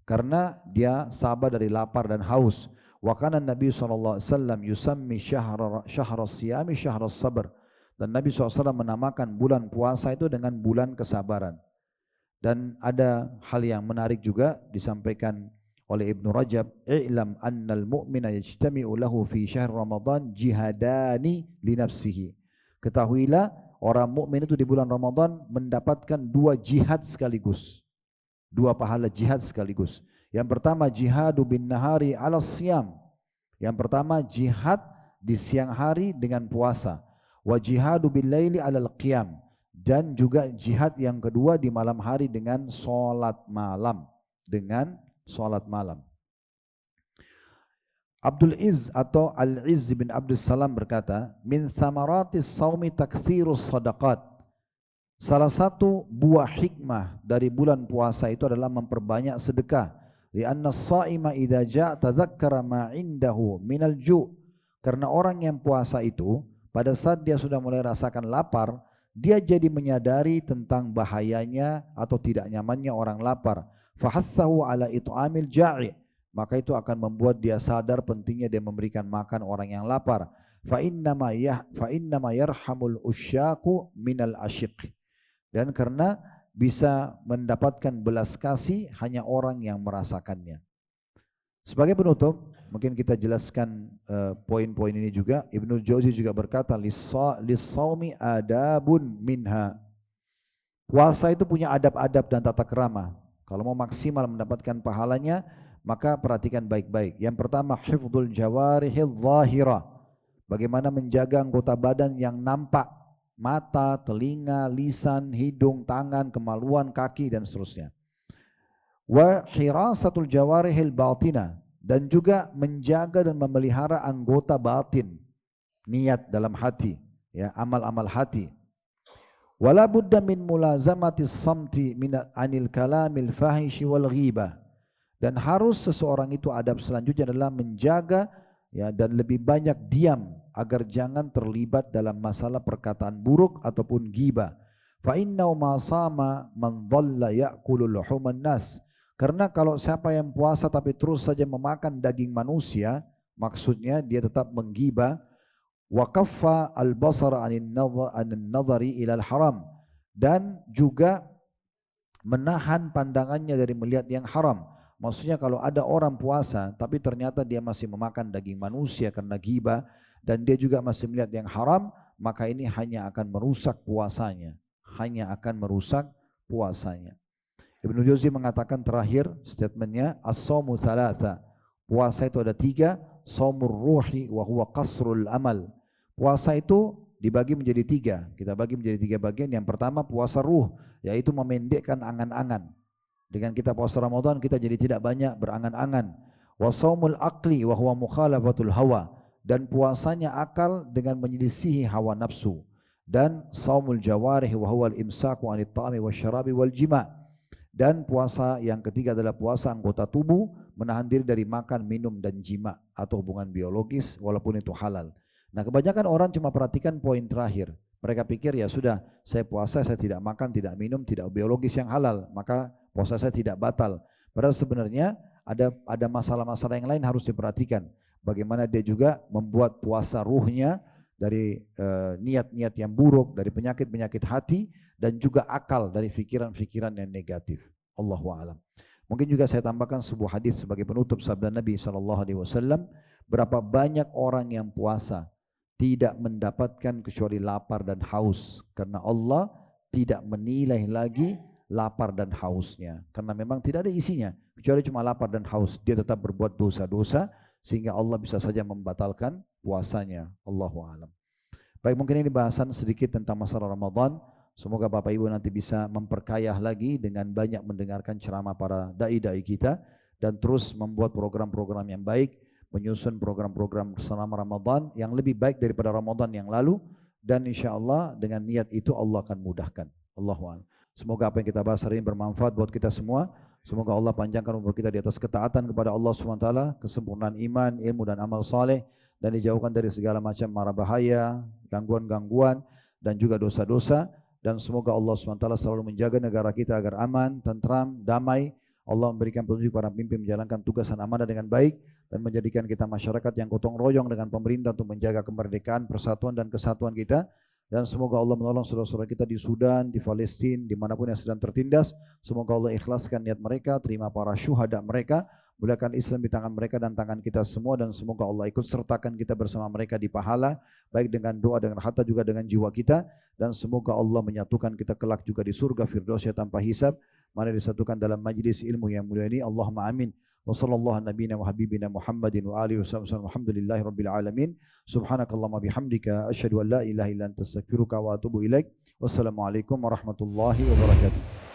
karena dia sabar dari lapar dan haus. Wa kana Nabi SAW yusammi syahra siyami syahra sabr. Dan Nabi SAW menamakan bulan puasa itu dengan bulan kesabaran. Dan ada hal yang menarik juga disampaikan oleh Ibnu Rajab, i'lam annal mu'mina yajtami'u lahu fi syahr Ramadan jihadani li nafsihi. Ketahuilah orang mukmin itu di bulan Ramadan mendapatkan dua jihad sekaligus. Dua pahala jihad sekaligus. Yang pertama jihadu bin nahari ala siyam. Yang pertama jihad di siang hari dengan puasa. Wa jihadu bil laili alal qiyam. Dan juga jihad yang kedua di malam hari dengan salat malam. Abdul Izz atau Al-Izz bin Abdul Salam berkata, min thamaratis saumi takthirus sadaqat. Salah satu buah hikmah dari bulan puasa itu adalah memperbanyak sedekah. Lianna as-saima idza ja'a tadzakkara ma 'indahu minal ju'. Karena orang yang puasa itu pada saat dia sudah mulai rasakan lapar, dia jadi menyadari tentang bahayanya atau tidak nyamannya orang lapar. Fahathahu ala it'amil ja'i. Maka itu akan membuat dia sadar pentingnya dia memberikan makan orang yang lapar. Fa innama yarhamul usyaku minal asyiq. Dan karena bisa mendapatkan belas kasih hanya orang yang merasakannya. Sebagai penutup, mungkin kita jelaskan poin-poin ini juga. Ibnu Jauzi juga berkata, lis-shaumi adabun minha. Puasa itu punya adab-adab dan tata krama. Kalau mau maksimal mendapatkan pahalanya, maka perhatikan baik-baik. Yang pertama, hifdzul jawarihil zahira. Bagaimana menjaga anggota badan yang nampak. Mata, telinga, lisan, hidung, tangan, kemaluan, kaki, dan seterusnya. Wa hirasatul jawarihil batina. Dan juga menjaga dan memelihara anggota batin. Niat dalam hati. Ya, amal-amal hati. Wala budda min mulazamatis samti min anil kalamil fahishi wal ghibah. Dan harus seseorang itu adab selanjutnya adalah menjaga ya, dan lebih banyak diam agar jangan terlibat dalam masalah perkataan buruk ataupun ghibah. Fa innahu ma sama man dhalla ya'kulu luhuman nas. Karena kalau siapa yang puasa tapi terus saja memakan daging manusia, maksudnya dia tetap menggibah. Wa kaffa al-basara 'anil nadhari ila al-haram. Dan juga menahan pandangannya dari melihat yang haram. Maksudnya kalau ada orang puasa tapi ternyata dia masih memakan daging manusia karena ghibah dan dia juga masih melihat yang haram, maka ini hanya akan merusak puasanya. Ibnu Jauzi mengatakan terakhir statementnya, as-shaumu thalatha. Puasa itu ada 3, shaumur ruhi wa huwa qasrul amal. Puasa itu dibagi menjadi 3. Kita bagi menjadi 3 bagian. Yang pertama puasa ruh, yaitu memendekkan angan-angan. Dengan kita puasa Ramadan kita jadi tidak banyak berangan-angan. Wa shaumul aqli wa huwa mukhalafatul hawa. Dan puasanya akal dengan menyelisihi hawa nafsu. Dan shaumul jawarih wa huwa al-imsaku 'anit ta'ami wasyarabi wal jima'. Dan puasa yang ketiga adalah puasa anggota tubuh, menahan diri dari makan, minum dan jima atau hubungan biologis walaupun itu halal. Nah, kebanyakan orang cuma perhatikan poin terakhir. Mereka pikir ya sudah, saya puasa, saya tidak makan, tidak minum, tidak biologis yang halal, maka puasa saya tidak batal. Padahal sebenarnya ada masalah-masalah yang lain harus diperhatikan. Bagaimana dia juga membuat puasa ruhnya dari niat-niat yang buruk, dari penyakit-penyakit hati, dan juga akal dari pikiran-pikiran yang negatif. Allahu a'lam. Mungkin juga saya tambahkan sebuah hadis sebagai penutup sabda Nabi SAW. Berapa banyak orang yang puasa tidak mendapatkan kecuali lapar dan haus. Karena Allah tidak menilai lagi lapar dan hausnya. Karena memang tidak ada isinya. Kecuali cuma lapar dan haus. Dia tetap berbuat dosa-dosa sehingga Allah bisa saja membatalkan puasanya. Allahu a'lam. Baik, mungkin ini bahasan sedikit tentang masalah Ramadan. Semoga Bapak Ibu nanti bisa memperkaya lagi dengan banyak mendengarkan ceramah para dai-dai kita dan terus membuat program-program yang baik, menyusun program-program selama Ramadan yang lebih baik daripada Ramadan yang lalu, dan insya Allah dengan niat itu Allah akan mudahkan. Allahu a'lam. Semoga apa yang kita bahas hari ini bermanfaat buat kita semua. Semoga Allah panjangkan umur kita di atas ketaatan kepada Allah SWT, kesempurnaan iman, ilmu dan amal saleh, dan dijauhkan dari segala macam mara bahaya, gangguan-gangguan dan juga dosa-dosa. Dan semoga Allah SWT selalu menjaga negara kita agar aman, tentram, damai. Allah memberikan petunjuk para pemimpin menjalankan tugas dan amanah dengan baik. dan menjadikan kita masyarakat yang gotong royong dengan pemerintah untuk menjaga kemerdekaan, persatuan dan kesatuan kita. Dan semoga Allah menolong saudara-saudara kita di Sudan, di Palestina, dimanapun yang sedang tertindas. Semoga Allah ikhlaskan niat mereka, terima para syuhada mereka, muliakan Islam di tangan mereka dan tangan kita semua, dan semoga Allah ikut sertakan kita bersama mereka di pahala, baik dengan doa, dengan harta, juga dengan jiwa kita. Dan semoga Allah menyatukan kita kelak juga di surga Firdausya tanpa hisab. Mari disatukan dalam majlis ilmu yang mulia ini. Allahumma amin. Wa sallallahu nabiyina wa habibina Muhammadin wa alihi wasallam. Alhamdulillahi rabbil alamin. Subhanakallahumma bihamdika asyhadu an la ilaha illa anta astaghfiruka wa atubu ilaik. Wassalamualaikum warahmatullahi wabarakatuh.